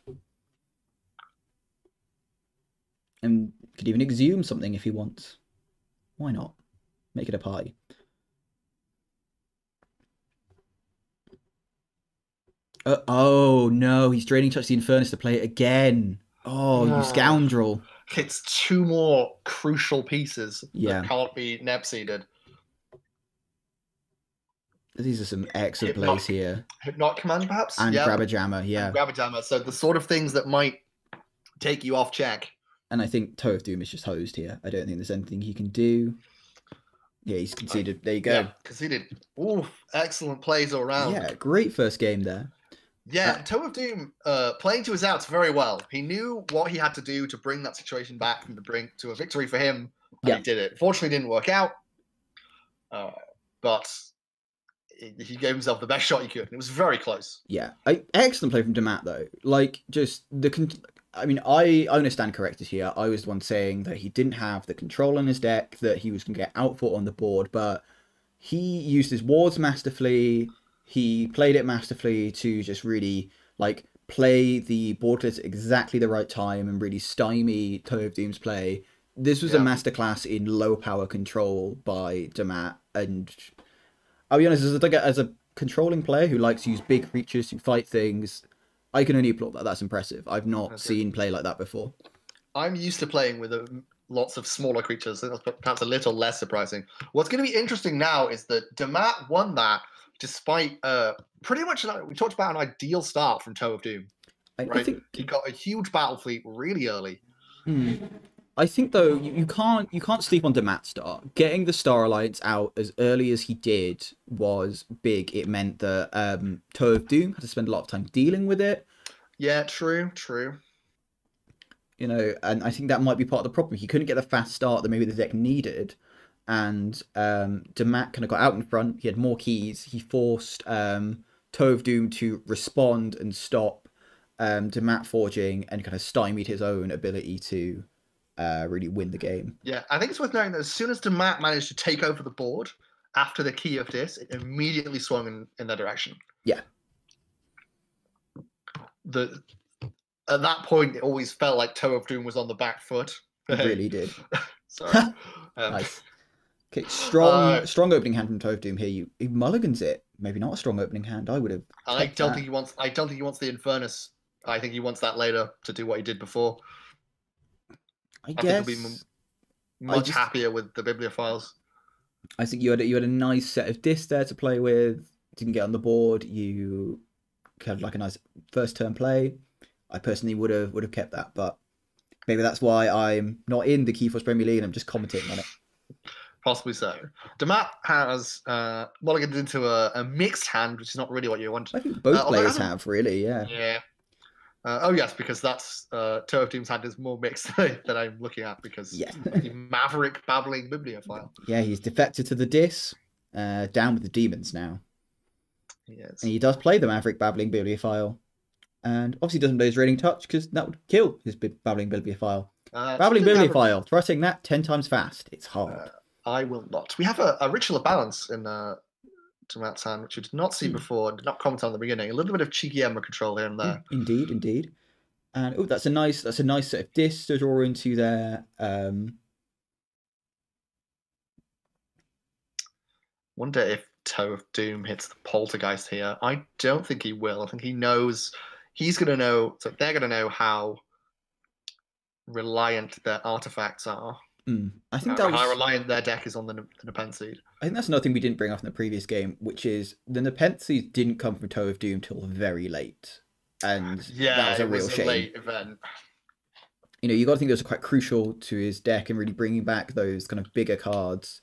And could even exhume something if he wants. Why not? Make it a pie. Oh, no. He's Draining Touch the Infernus to play it again. Oh, you scoundrel. It's 2 more crucial pieces that can't be Nepseeded. These are some excellent plays here. Hypnotic Command, perhaps? And Grabber-Jammer, yeah. And Grabber-Jammer. So the sort of things that might take you off check. And I think Toeofdoom is just hosed here. I don't think there's anything he can do. Yeah, he's conceded. There you go. Yeah, conceded. Ooh, excellent plays all around. Yeah, great first game there. Yeah, Toeofdoom playing to his outs very well. He knew what he had to do to bring that situation back and to bring to a victory for him. And he did it. Fortunately, it didn't work out. But he gave himself the best shot he could. It was very close. Yeah, excellent play from Dammat though. Like just I mean, I understand correctors here. I was the one saying that he didn't have the control on his deck, that he was going to get outfought on the board, but he used his wards masterfully. He played it masterfully to just really like play the board list at exactly the right time and really stymie Toeofdoom's play. This was a Yeah. masterclass in low power control by Dammat, and I'll be honest, as a controlling player who likes to use big creatures to fight things, I can only applaud that. That's impressive. I've not That's good. seen play like that before. I'm used to playing with lots of smaller creatures, so that's perhaps a little less surprising. What's going to be interesting now is that Dammat won that despite pretty much we talked about an ideal start from Toe of Doom. I Right, think he got a huge battle fleet really early. I think though you can't sleep on Dammat's start. Getting the Star Alliance out as early as he did was big. It meant that Toeofdoom had to spend a lot of time dealing with it. Yeah, true. You know, and I think that might be part of the problem. He couldn't get the fast start that maybe the deck needed, and Dammat kind of got out in front. He had more keys. He forced Toeofdoom to respond and stop Dammat forging, and kind of stymied his own ability to really win the game. Yeah, I think it's worth noting that as soon as Dammat managed to take over the board after the key of this, it immediately swung in that direction. Yeah. At that point, it always felt like Toe of Doom was on the back foot. It really did. Sorry. Nice. Okay, strong opening hand from Toeofdoom here. He mulligans it. Maybe not a strong opening hand. I would have. I don't think he wants the Infernus. I think he wants that later to do what he did before. I guess think he'll be much happier with the Bibliophiles. I think you had a nice set of discs there to play with. Didn't get on the board. You had like a nice first turn play. I personally would have kept that, but maybe that's why I'm not in the Keyforce Premier League and I'm just commentating on it. Possibly so. Dammat has mulliganed into a mixed hand, which is not really what you want. I think both players have, really, yeah. Yeah. Oh, yes, because that's Toe of Doom's hand is more mixed that I'm looking at because the Maverick Babbling Bibliophile. Yeah, he's defected to the Dis, down with the demons now. Yes. And he does play the Maverick Babbling Bibliophile. And obviously doesn't play his Raining Touch because that would kill his Babbling Bibliophile. Babbling Bibliophile, thrusting that 10 times fast. It's hard. I will not. We have a Ritual of Balance in Dammat's hand, which we did not see before, did not comment on at the beginning. A little bit of cheeky Ember control here and there. Indeed. And that's a nice set of discs to draw into there. Wonder if Toe of Doom hits the Poltergeist here. I don't think he will. I think he knows. He's going to know. So they're going to know how reliant their artifacts are. I think how reliant their deck is on the Nepenthe Seed. I think that's another thing we didn't bring up in the previous game, which is the Nepenthe Seed didn't come from Toe of Doom till very late, and that was a real shame. Late event. You know, you got to think those are quite crucial to his deck and really bringing back those kind of bigger cards.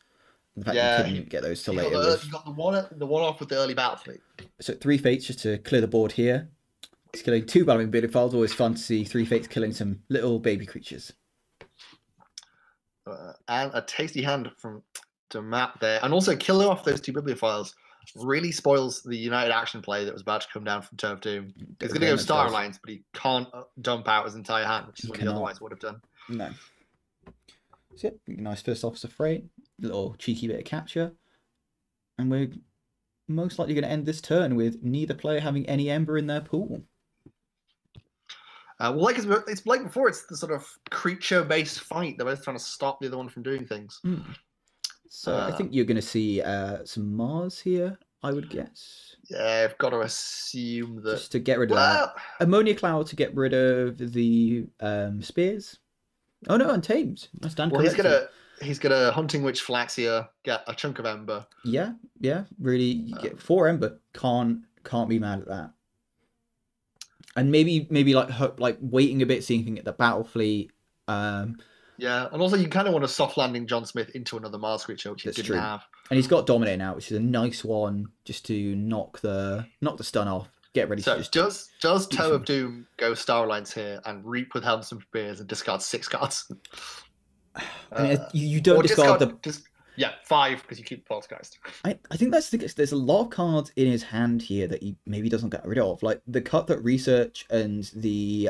The fact that he couldn't get those till later. You got the one off with the early battle fleet. So 3 fates just to clear the board here. He's killing 2 Battling Bibliophiles. Always fun to see 3 fates killing some little baby creatures. And a tasty hand from Dammat there. And also killing off those 2 Bibliophiles really spoils the United Action play that was about to come down from Toe of Doom. He's going to go Star Alliance, but he can't dump out his entire hand, which is what he otherwise would have done. No. So, nice first officer freight. Little cheeky bit of capture. And we're most likely going to end this turn with neither player having any Ember in their pool. Well, like it's like before, it's the sort of creature-based fight. They're both trying to stop the other one from doing things. So I think you're going to see some Mars here, I would guess. Yeah, I've got to assume that... Just to get rid of that. Ammonia Cloud to get rid of the spears. Oh no, Untamed. That's done. Well, he's gonna Hunting Witch Flaxia, get a chunk of Ember. Yeah. Really, you get 4 Ember. Can't be mad at that. And maybe like waiting a bit, seeing if you can get the battle fleet. Yeah, and also you kind of want a soft landing John Smith into another Mars creature, which he didn't have. And he's got Dominate now, which is a nice one just to knock the stun off. Get ready. So does Toe of Doom go Star Alliance here and Reap with Helms and Spears and discard 6 cards? I mean, you don't discard 5 because you keep Poltergeist. I think there's a lot of cards in his hand here that he maybe doesn't get rid of. Like the Cut That Research and the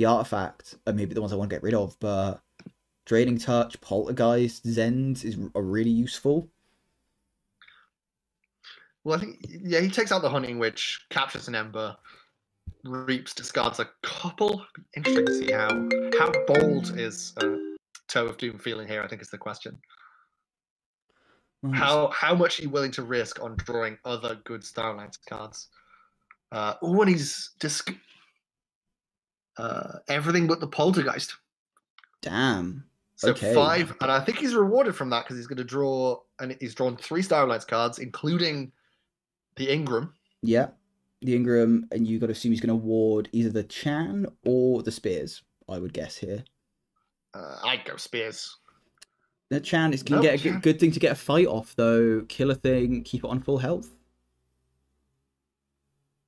Artifact are maybe the ones I want to get rid of, but Draining Touch, Poltergeist, Zend are really useful. Well, I think yeah, he takes out the Hunting Witch, captures an Ember, reaps, discards a couple. Interesting to see how bold is Toe of Doom feeling here. I think is the question. Well, How much are you willing to risk on drawing other good Starlight cards? And he's everything but the Poltergeist. damn. So Okay. 5, and I think he's rewarded from that because he's going to draw, and he's drawn 3 Starlight cards, including the Ingram. Yeah, the Ingram, and you got to assume he's going to ward either the Chan or the Spears. I would guess here. I'd go Spears. The Chan can get a good thing to get a fight off though. Kill a thing, keep it on full health.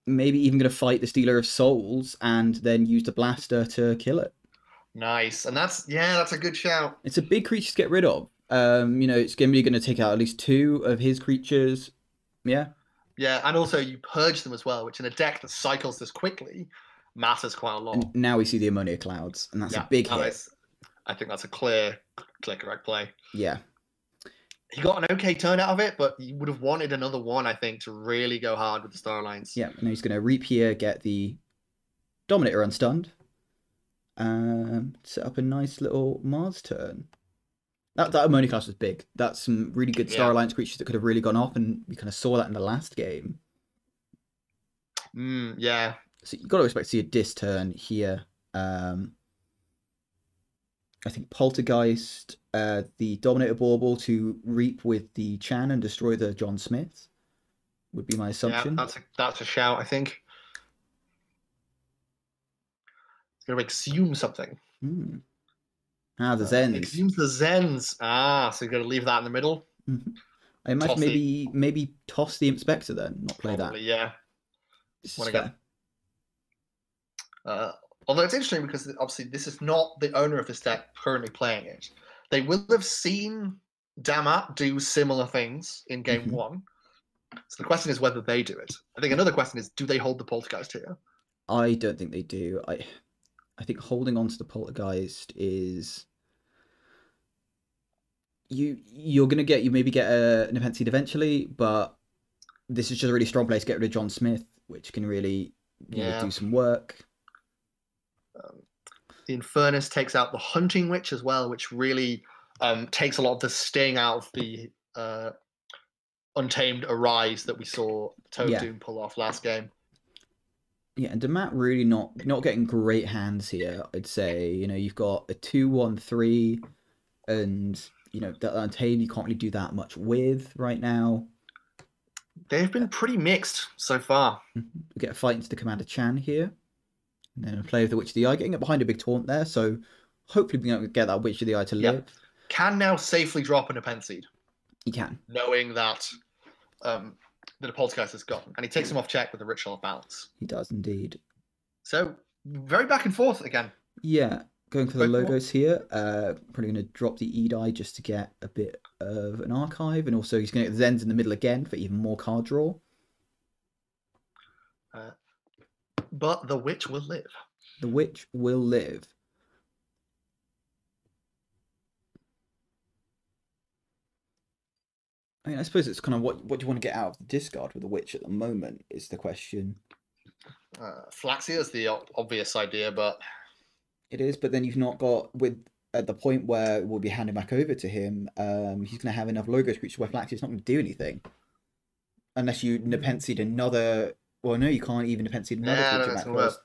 Maybe even going to fight the Stealer of Souls and then use the Blaster to kill it. Nice, and that's a good shout. It's a big creature to get rid of. It's going to take out at least 2 of his creatures. Yeah. Yeah, and also you purge them as well, which in a deck that cycles this quickly matters quite a lot. And now we see the Ammonia Clouds, and that's a big hit. I think that's a clear correct play. Yeah. He got an okay turn out of it, but you would have wanted another one, I think, to really go hard with the Starlines. Yeah, and he's going to reap here, get the Dominator unstunned. Set up a nice little Mars turn. That Ammonia class was big. That's some really good Star Alliance creatures that could have really gone off, and we kind of saw that in the last game. Yeah. So you've got to expect to see a Dis turn here. I think Poltergeist, the Dominator Bauble to reap with the Chan and destroy the John Smith would be my assumption. Yeah, that's a shout, I think. It's going to exhume something. The Zens. Exhumes the Zens. So you've got to leave that in the middle. I imagine maybe toss the Inspector then, not play Probably, that. Yeah. Although it's interesting because obviously this is not the owner of this deck currently playing it. They will have seen Dammat do similar things in game 1. So the question is whether they do it. I think another question is, do they hold the Poltergeist here? I don't think they do. I think holding on to the Poltergeist is you're gonna maybe get a Nepenthe Seed eventually, but this is just a really strong place to get rid of John Smith, which can really do some work. The Infernus takes out the Hunting Witch as well, which really takes a lot of the sting out of the Untamed Arise that we saw Toeofdoom pull off last game. Yeah, and Dammat really not getting great hands here, I'd say. You've got a 2/1/3, and the Untamed you can't really do that much with right now. They've been pretty mixed so far. We get a fight into the Commander Chan here. And then a play of the Witch of the Eye, getting it behind a big taunt there, so hopefully we can get that Witch of the Eye to live. Can now safely drop a Nepenthe Seed. He can. Knowing that the Poltergeist is gone. And he takes him off check with the Ritual of Balance. He does indeed. So, very back and forth again. Yeah, going for the logos here. Probably going to drop the Edeye just to get a bit of an archive, and also he's going to get the Zens in the middle again for even more card draw. But the Witch will live. The Witch will live. I mean, I suppose it's kind of what do you want to get out of the discard with the Witch at the moment is the question. Flaxia is the obvious idea, but... It is, but then you've not got, at the point where we'll be handing back over to him, he's going to have enough logos creatures where Flaxia's not going to do anything. Unless you Nepenthe another... Well, no, you can't even Nepenthe another creature back first.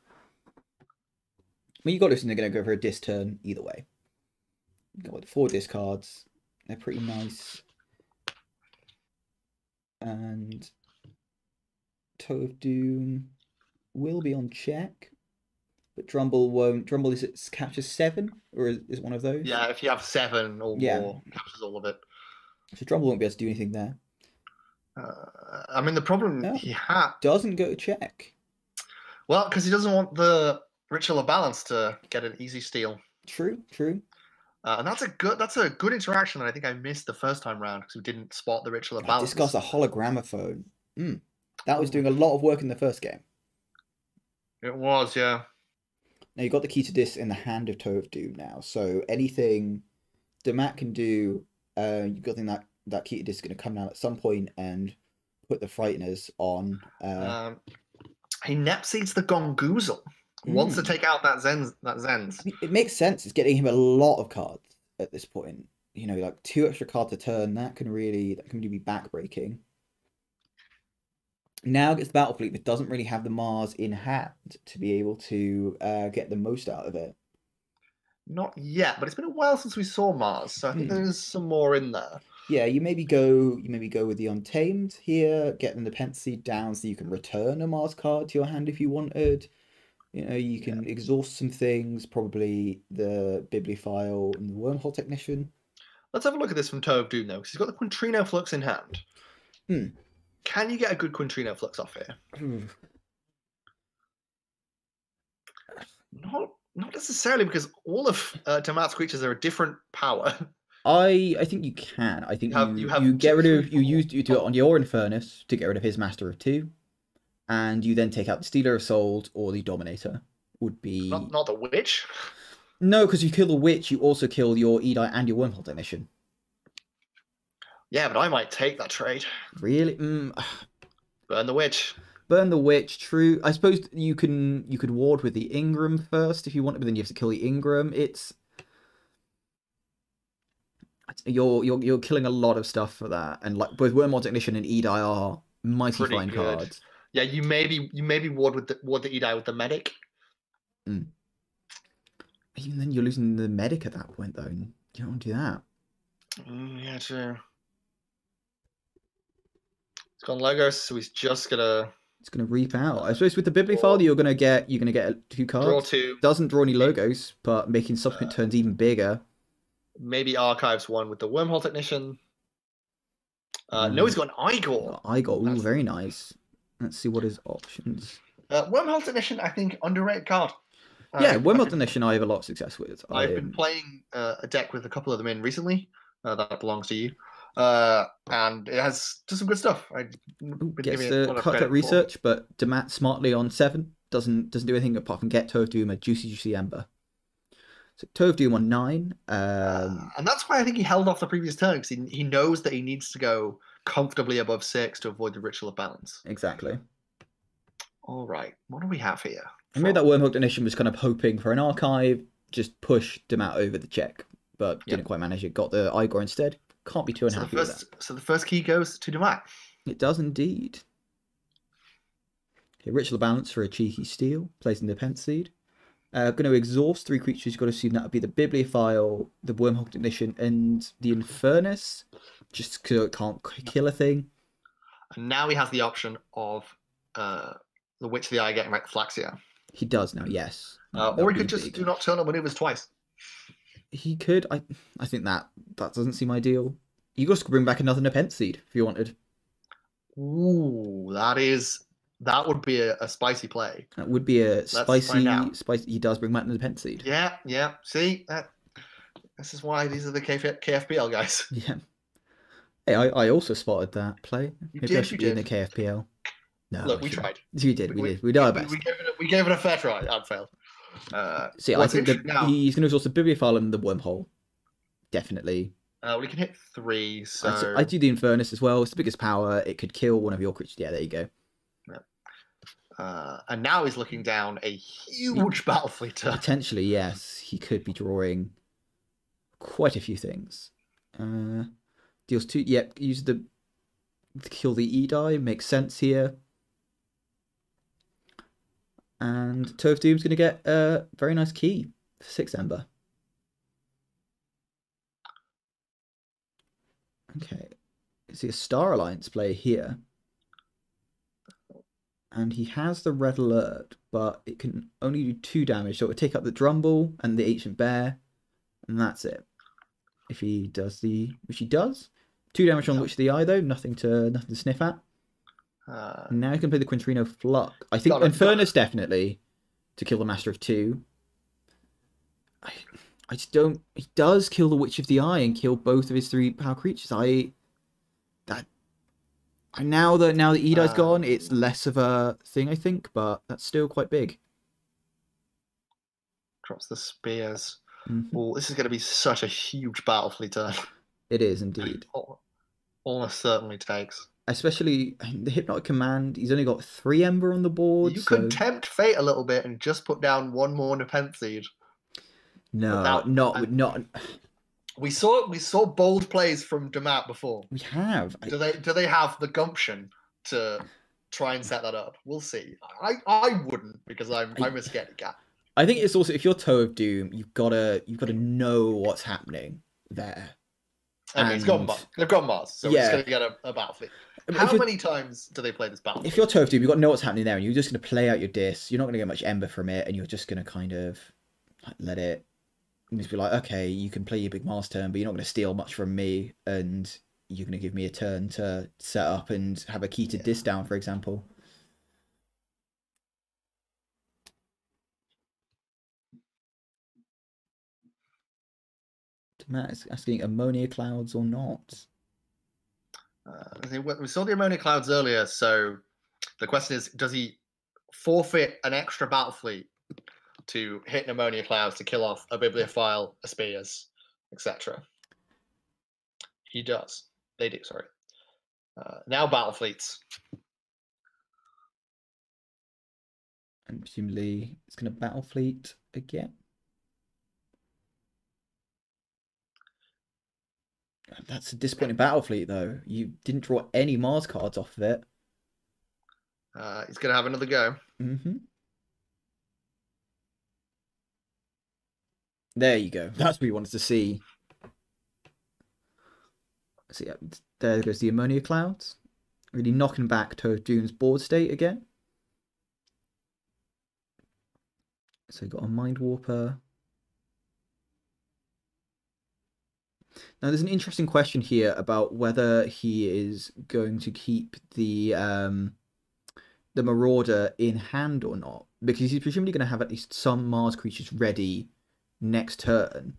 Well, you've got to assume they're going to go for a Dis turn either way. You've got 4 discards. They're pretty nice. And Toeofdoom will be on check, but Drumble won't. Drumble captures 7, or is one of those? Yeah, if you have 7 or more, captures all of it. So Drumble won't be able to do anything there. I mean, the problem he doesn't go to check. Well, because he doesn't want the Ritual of Balance to get an easy steal. True. And that's a good interaction that I think I missed the first time round because we didn't spot the Ritual of Balance. Discuss a hologramophone. That was doing a lot of work in the first game. It was, yeah. Now you've got the key to Dis in the hand of Toeofdoom now, so anything Dammat can do, you've got to think that key to Dis is going to come down at some point and put the Frighteners on. He Nepseeds the Gongoozle. Wants to take out that Zens. I mean, it makes sense. It's getting him a lot of cards at this point. You know, like 2 extra cards a turn. That can really be backbreaking. Now gets the Battle Fleet, but doesn't really have the Mars in hand to be able to get the most out of it. Not yet, but it's been a while since we saw Mars, so I think there's some more in there. Yeah, you maybe go with the Untamed here, get the Nepenthe Seed down so you can return a Mars card to your hand if you wanted. You know, you can exhaust some things, probably the Bibliophile and the Wormhole Technician. Let's have a look at this from Toeofdoom, though, because he's got the Quintrino Flux in hand. Can you get a good Quintrino Flux off here? Not necessarily, because all of Dammat's creatures are a different power. I think you can. I think you get rid of you do it on your Infernus to get rid of his Master of 2, and you then take out the Stealer of Souls or the Dominator. Would be not the Witch. No, because you kill the Witch, you also kill your Edite and your Wormhole Technician. Yeah, but I might take that trade. Really? Burn the Witch. Burn the Witch, true. I suppose you could ward with the Ingram first if you wanted, but then you have to kill the Ingram. You're killing a lot of stuff for that, and like both Wormhole Technician and Edai are mighty fine cards. Yeah, you maybe ward the Edai with the Medic. Even then, you're losing the Medic at that point, though. You don't want to do that. Yeah, true. It's gone Logos, so he's just gonna. It's gonna reap out. I suppose with the Bibliophile, you're gonna get 2 cards. Draw 2. Doesn't draw any Logos, but making subsequent turns even bigger. Maybe archives 1 with the Wormhole Technician. No, he's got an Igor. Igor, ooh, very nice. Let's see what his options. Wormhole Technician, I think, underrated card. Yeah, Wormhole Technician I have a lot of success with. I've been playing a deck with a couple of them in recently. That belongs to you. And it has just some good stuff. Gets the cut research, but Dammat smartly on 7 doesn't do anything apart from get Toeofdoom a juicy Ember. So Toeofdoom on 9. And that's why I think he held off the previous turn, because he knows that he needs to go comfortably above 6 to avoid the Ritual of Balance. Exactly. All right, what do we have here? And maybe that Wormhole Technician was kind of hoping for an archive, just push Dammat over the check, but didn't quite manage it. Got the Igor instead. Can't be too unhappy with that. So the first key goes to Dammat. It does indeed. Okay, Ritual of Balance for a cheeky steal. Plays in the Nepenthe Seed. Going to exhaust 3 creatures. You've got to assume that would be the Bibliophile, the Wormhole Technician, and the Infernus. Just because it can't kill a thing. And now he has the option of the Witch of the Eye getting back to Flaxia. He does now, yes. Or he could just do nocturnal maneuvers twice. He could. I think that doesn't seem ideal. You could also bring back another Nepenthe Seed if you wanted. Ooh, that would be a spicy play. That would be a spicy. He does bring back the Nepenthe Seed. Yeah. See, this is why these are the KFPL guys. Yeah. Hey, I also spotted that play. Maybe I should be in the KFPL. No, look, we tried. We did. We did our best. We gave it a fair try. I'd failed. See, I think that he's going to exhaust the Bibliophile and the Wormhole. Definitely. We can hit 3, so... I do the Infernus as well. It's the biggest power. It could kill one of your creatures. Yeah, there you go. Yeah. And now he's looking down a huge battle fleet turn. Potentially, yes. He could be drawing quite a few things. Deals 2... Yep, use the... Kill the Edai. Makes sense here. And Toeofdoom's going to get a very nice key for 6 Ember. Okay. You see a Star Alliance player here. And he has the Red Alert, but it can only do 2 damage. So it would take up the Drumble and the Ancient Bear. And that's it. If he does which he does. 2 damage on Witch of the Eye, though. Nothing to sniff at. Now he can play the Quintrino Flux. I think Infernus definitely to kill the Master of 2. I just don't. He does kill the Witch of the Eye and kill both of his 3 power creatures. Now that Edai's gone, it's less of a thing, I think, but that's still quite big. Drops the spears. Oh, this is going to be such a huge battle fleet turn. It is indeed. Almost certainly takes. especially the Hypnotic Command. He's only got 3 Ember on the board, You so could tempt fate a little bit and just put down one more Nepenthe Seed. no, Without, not. we saw bold plays from Dammat before. We have. Do they have the gumption to try and set that up? We'll see. I wouldn't, because I'm a scaredy cat. I think it's also, if you're Toeofdoom, you've gotta know what's happening there. I mean, they've got Mars, so we're just gonna get a battle fleet. How many times do they play this battle? If you're Toeofdoom, you've got to know what's happening there, and you're just gonna play out your dis. You're not gonna get much Ember from it, and you're just gonna kind of let it. Just be like, okay, you can play your big Mars turn, but you're not gonna steal much from me, and you're gonna give me a turn to set up and have a key to dis down, for example. Matt is asking ammonia clouds or not. We saw the ammonia clouds earlier, so the question is, does he forfeit an extra battle fleet to hit an ammonia clouds to kill off a bibliophile, a spears, etc.? He does. They do, sorry. Now battle fleets. And presumably it's going to battle fleet again. That's a disappointing battle fleet, though. You didn't draw any Mars cards off of it. He's going to have another go. Mm-hmm. There you go. That's what we wanted to see. So yeah, there goes the ammonia clouds. Really knocking back Toeofdoom's board state again. So you've got a Mind Warper. Now, there's an interesting question here about whether he is going to keep the Marauder in hand or not, because he's presumably going to have at least some Mars creatures ready next turn,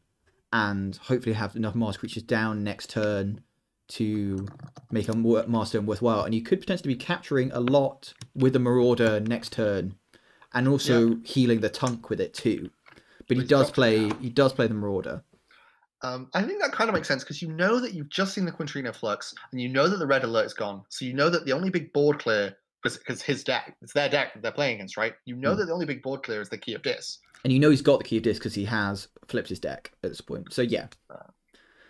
and hopefully have enough Mars creatures down next turn to make a Mars turn worthwhile. And you could potentially be capturing a lot with the Marauder next turn, and also healing the Tunk with it too. But he does play the Marauder. I think that kind of makes sense, because you know that you've just seen the Quintrino Flux, and you know that the red alert is gone. So you know that the only big board clear, because his deck, it's their deck that they're playing against, right? You know that the only big board clear is the Key of Dis. And you know he's got the Key of Dis because he has flipped his deck at this point. So yeah.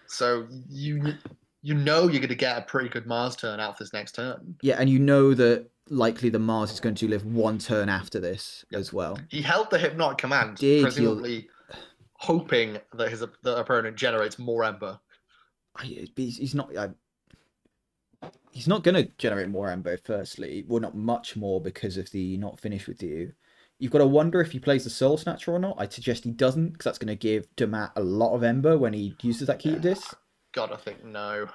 So you know you're going to get a pretty good Mars turn out for this next turn. Yeah, and you know that likely the Mars is going to live one turn after this as well. He held the Hypnotic Command, presumably hoping that the opponent generates more Ember. He's not going to generate more Ember, firstly. Well, not much more, because of the not finished with you. You've got to wonder if he plays the Soul Snatcher or not. I'd suggest he doesn't, because that's going to give Dammat a lot of Ember when he uses that Key of Dis. God, I think no.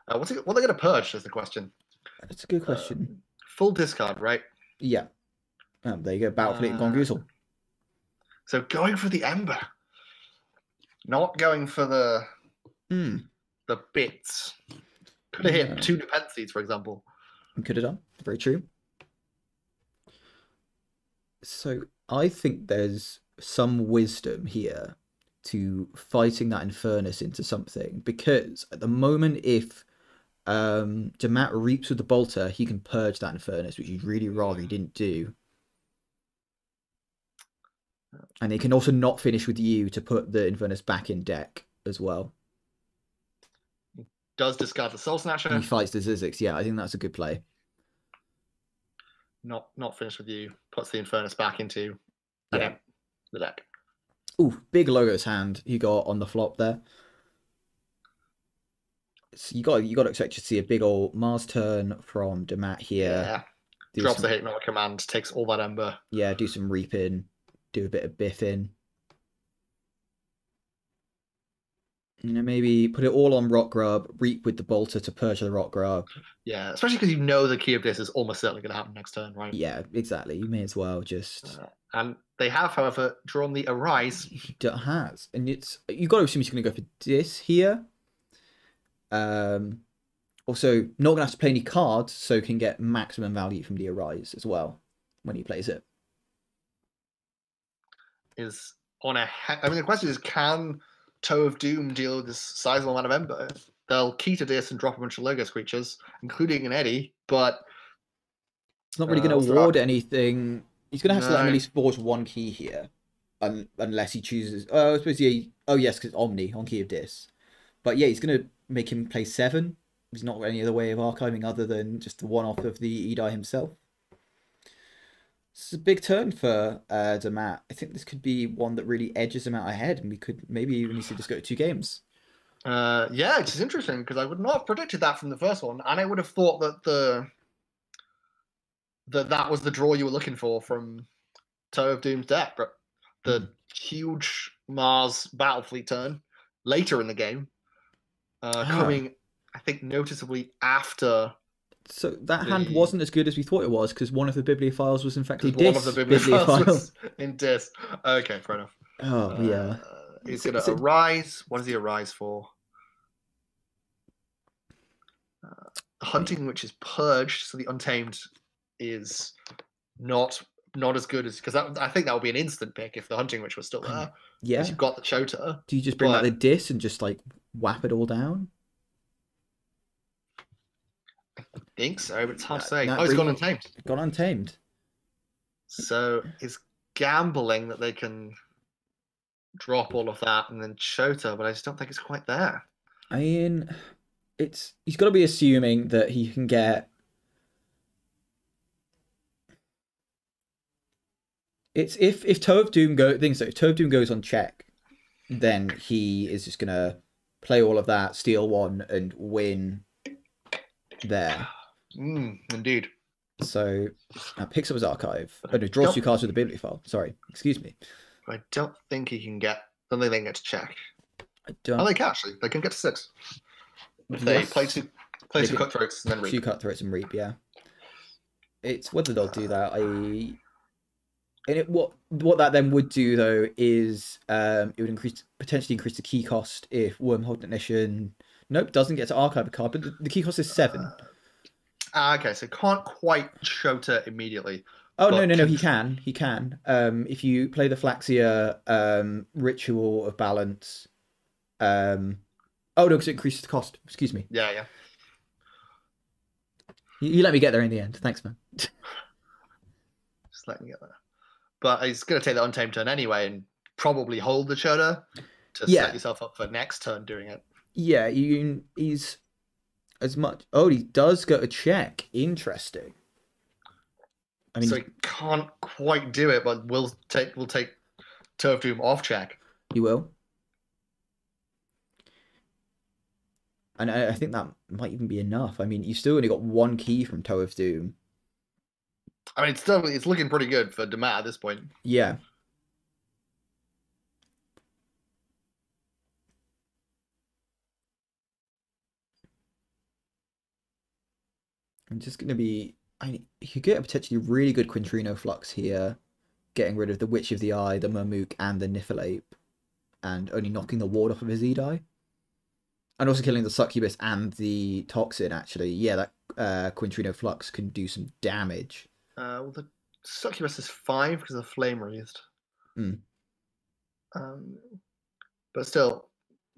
What are they going to purge, is the question. That's a good question. Full discard, right? Yeah. There you go. Battle Fleet and Gongoozle. So going for the Ember. Not going for the bits. Could have hit 2 Nepenthe Seeds, for example. Could have done. Very true. So I think there's some wisdom here to fighting that Infernus into something, because at the moment, if Dammat reaps with the Bolter, he can purge that Infernus, which he'd really rather he didn't do. And he can also not finish with you to put the Infernus back in deck as well. He does discard the Soul Snatcher. He fights the Zizix. Yeah, I think that's a good play. Not finish with you. Puts the Infernus back into the deck. Ooh, big Logos hand you got on the flop there. So you got to expect to see a big old Mars turn from Dammat here. Yeah. Drops the Hypnotic Command, takes all that Ember. Yeah, do some reaping, do a bit of biffing. You know, maybe put it all on Rock Grub, reap with the Bolter to purge the Rock Grub. Yeah, especially because you know the Key of Dis is almost certainly going to happen next turn, right? Yeah, exactly. You may as well just... and they have, however, drawn the Arise. It has. And you've got to assume he's going to go for Dis here. Also, not going to have to play any cards, so can get maximum value from the Arise as well when he plays it. The question is, can Toeofdoom deal with this sizable amount of Ember? they'll key to this and drop a bunch of Logos creatures, including an Eddie, but it's not really going to award anything. He's going to have to let him at least forge one key here, unless he chooses. I suppose oh yes, because Omni on Key of Dis. But yeah, he's going to make him play 7. There's not any other way of archiving other than just the one-off of the Edai himself. It's a big turn for Dammat. I think this could be one that really edges him out ahead, and we could maybe even need to just go to 2 games. Yeah, it's interesting because I would not have predicted that from the first one, and I would have thought that that was the draw you were looking for from Toeofdoom's deck, but the huge Mars Battlefleet turn later in the game, coming, I think, noticeably after. So that hand wasn't as good as we thought it was because one of the bibliophiles was in fact a Dis. One of the bibliophiles was in Dis. Okay, fair enough. Oh, yeah. He's going to arise. What does he arise for? Hunting, which is purged, so the Untamed is not as good as, because I think that would be an instant pick if the Hunting Witch was still there. Yeah, you've got the Chota. Do you just bring out the Dis and just like whap it all down? I think so, but it's hard to say. He's gone Untamed. Gone Untamed. So it's gambling that they can drop all of that and then Chota, but I just don't think it's quite there. I mean, he's got to be assuming that he can get. It's if Toeofdoom if Toeofdoom goes on check, then he is just gonna play all of that, steal one, and win there. Indeed. So picks up his archive. Oh no, draws 2 cards with the bibliophile. Sorry, excuse me. I don't think he can get. I don't think they can get to check. I don't. Oh, they can actually. They can get to 6. If they play two cutthroats and then reap. 2 cutthroats and reap. Yeah. It's whether they'll do that. What that then would do though is it would potentially increase the key cost if Wormhole Technician doesn't get to archive a card, but the key cost is 7. Okay, so can't quite Chota immediately. Oh no, he can. If you play the Flaxia Ritual of Balance. Oh no, because it increases the cost. Excuse me. Yeah. You let me get there in the end. Thanks, man. Just let me get there. But he's going to take the Untamed turn anyway and probably hold the Chota to set yourself up for next turn doing it. Yeah, he's as much. Oh, he does go to check. Interesting. I mean, so he can't quite do it, but we'll take Toeofdoom off check. He will. And I think that might even be enough. I mean, you still only got 1 key from Toeofdoom. I mean, it's looking pretty good for Dammat at this point. Yeah. I'm just going to be... you could get a potentially really good Quintrino Flux here, getting rid of the Witch of the Eye, the Murmook, and the Niffalape, and only knocking the ward off of his Edai. And also killing the Succubus and the Toxin, actually. Yeah, that Quintrino Flux can do some damage. Well, the Succubus is 5 because of Flame Wreathed. But still,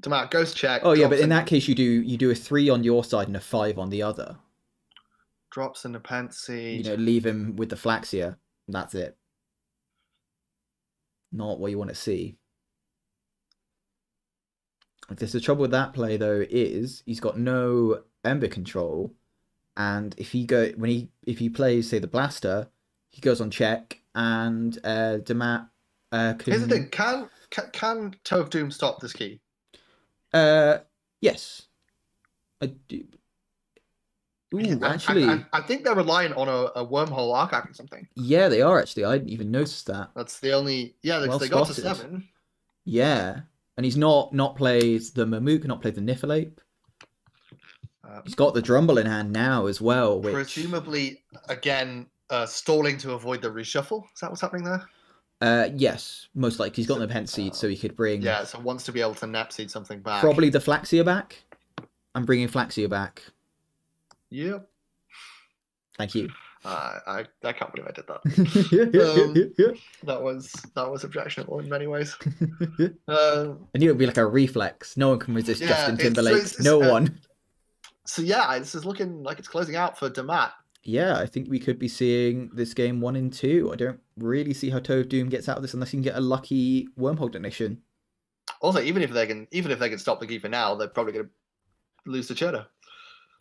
Dammat goes check. Oh yeah, but in that case, you do a 3 on your side and a 5 on the other. Drops in the Pantseed. Leave him with the Flaxia. That's it. Not what you want to see. The trouble with that play though is he's got no Ember control, and if he plays say the Blaster, he goes on check, and Dammat can. Here's the thing: can Toeofdoom stop this key? Yes, I do. Ooh, actually, I think they're relying on a Wormhole Archive or something. Yeah, they are actually. I didn't even notice that. That's the only. Yeah, they got to 7. Yeah. And he's not played the Murmook, not played the Niffalape. He's got the Drumble in hand now as well. Which... Presumably, again, stalling to avoid the reshuffle. Is that what's happening there? Yes, most likely. He's got the Pentseed, so he could bring... Yeah, so wants to be able to Napseed something back. Probably the Flaxia back. I'm bringing Flaxia back. Yep. Thank you. I can't believe I did that. Yeah. That was objectionable in many ways. I knew it would be like a reflex. No one can resist Yeah, Justin Timberlake. No one. So yeah, this is looking like it's closing out for Dammat. Yeah, I think we could be seeing this game 1 and 2. I don't really see how Toeofdoom gets out of this unless he can get a lucky wormhole donation. Also, even if they can stop the keeper now, they're probably going to lose to Churda.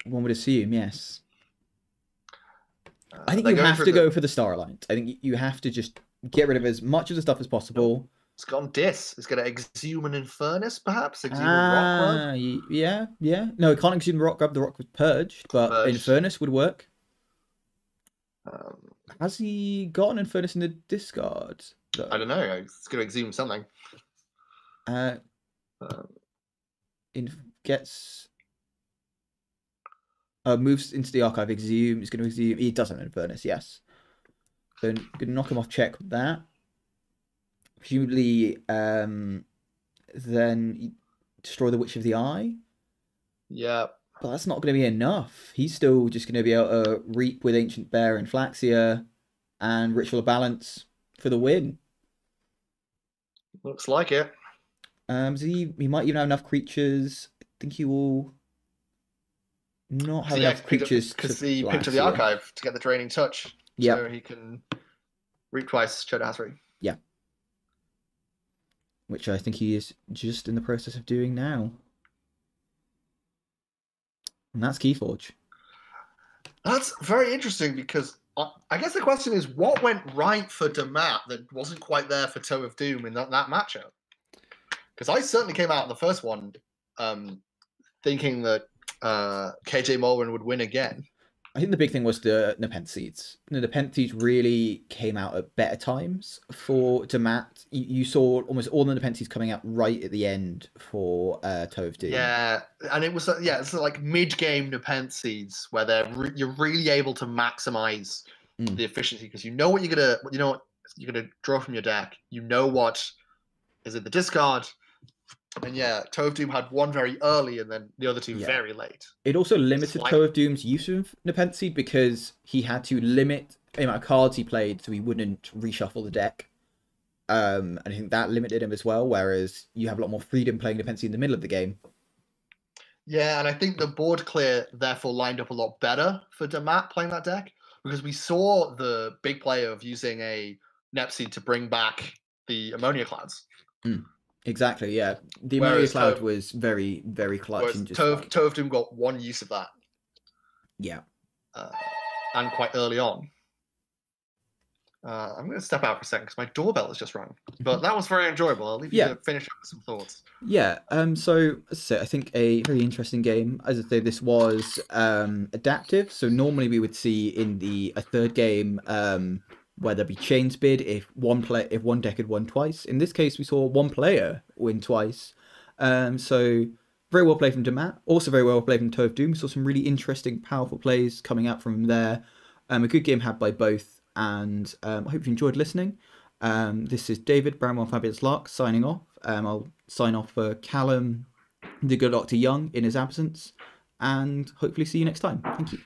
One would assume, yes. I think you have to go for the Star Alliance. I think you have to just get rid of as much of the stuff as possible. It's gone Dis. It's going to exhume an Infernus, perhaps? Exhume a Rock Grub? Yeah. No, it can't exhume Rock Grub. The Rock was purged, but Infernus would work. Has he got an Infernus in the discard? Though? I don't know. It's going to exhume something. Moves into the archive, exhume. It's going to exhume. He doesn't have an Infernus, yes. So going to knock him off check with that. Presumably, then destroy the Witch of the Eye. Yeah. But that's not going to be enough. He's still just going to be able to reap with Ancient Bear and Flaxia and Ritual of Balance for the win. Looks like it. So he might even have enough creatures. I think he will not have enough creatures because he picked up the archive to get the Draining Touch. Yeah. So he can reap twice, Churda has 3. Yeah. Which I think he is just in the process of doing now. And that's Keyforge. That's very interesting because I guess the question is what went right for Dammat that wasn't quite there for Toeofdoom in that matchup? Because I certainly came out in the first one thinking that KJ Mulren would win again. I think the big thing was the Nepenthe Seeds. The Nepenthe Seeds really came out at better times for Dammat. You saw almost all the Nepenthe Seeds coming out right at the end for Toeofdoom. Yeah, and it was it's like mid-game Nepenthe Seeds where you're really able to maximize the efficiency because you know what you're gonna draw from your deck. You know what is in the discard. And yeah, Toeofdoom had one very early and then the other two very late. It also limited Toeofdoom's use of Nepenthe Seed because he had to limit the amount of cards he played so he wouldn't reshuffle the deck. And I think that limited him as well, whereas you have a lot more freedom playing Nepenthe Seed in the middle of the game. Yeah, and I think the board clear therefore lined up a lot better for Dammat playing that deck because we saw the big play of using a Nep Seed to bring back the Ammonia Clouds. Exactly, yeah. The Ammonia Cloud was very, very clutch. And just Toeofdoom got one use of that. Yeah. And quite early on. I'm going to step out for a second because my doorbell has just rung. But that was very enjoyable. I'll leave you to finish up with some thoughts. Yeah, so as I say, I think a very interesting game. As I say, this was adaptive. So normally we would see in a third game where there'd be chain bid if one deck had won twice. In this case, we saw one player win twice. So very well played from Dammat. Also very well played from Toeofdoom. We saw some really interesting, powerful plays coming out from there. A good game had by both. And I hope you enjoyed listening. This is David, Bramwell Fabulous Lark, signing off. I'll sign off for Callum, the good Dr. Young, in his absence. And hopefully see you next time. Thank you.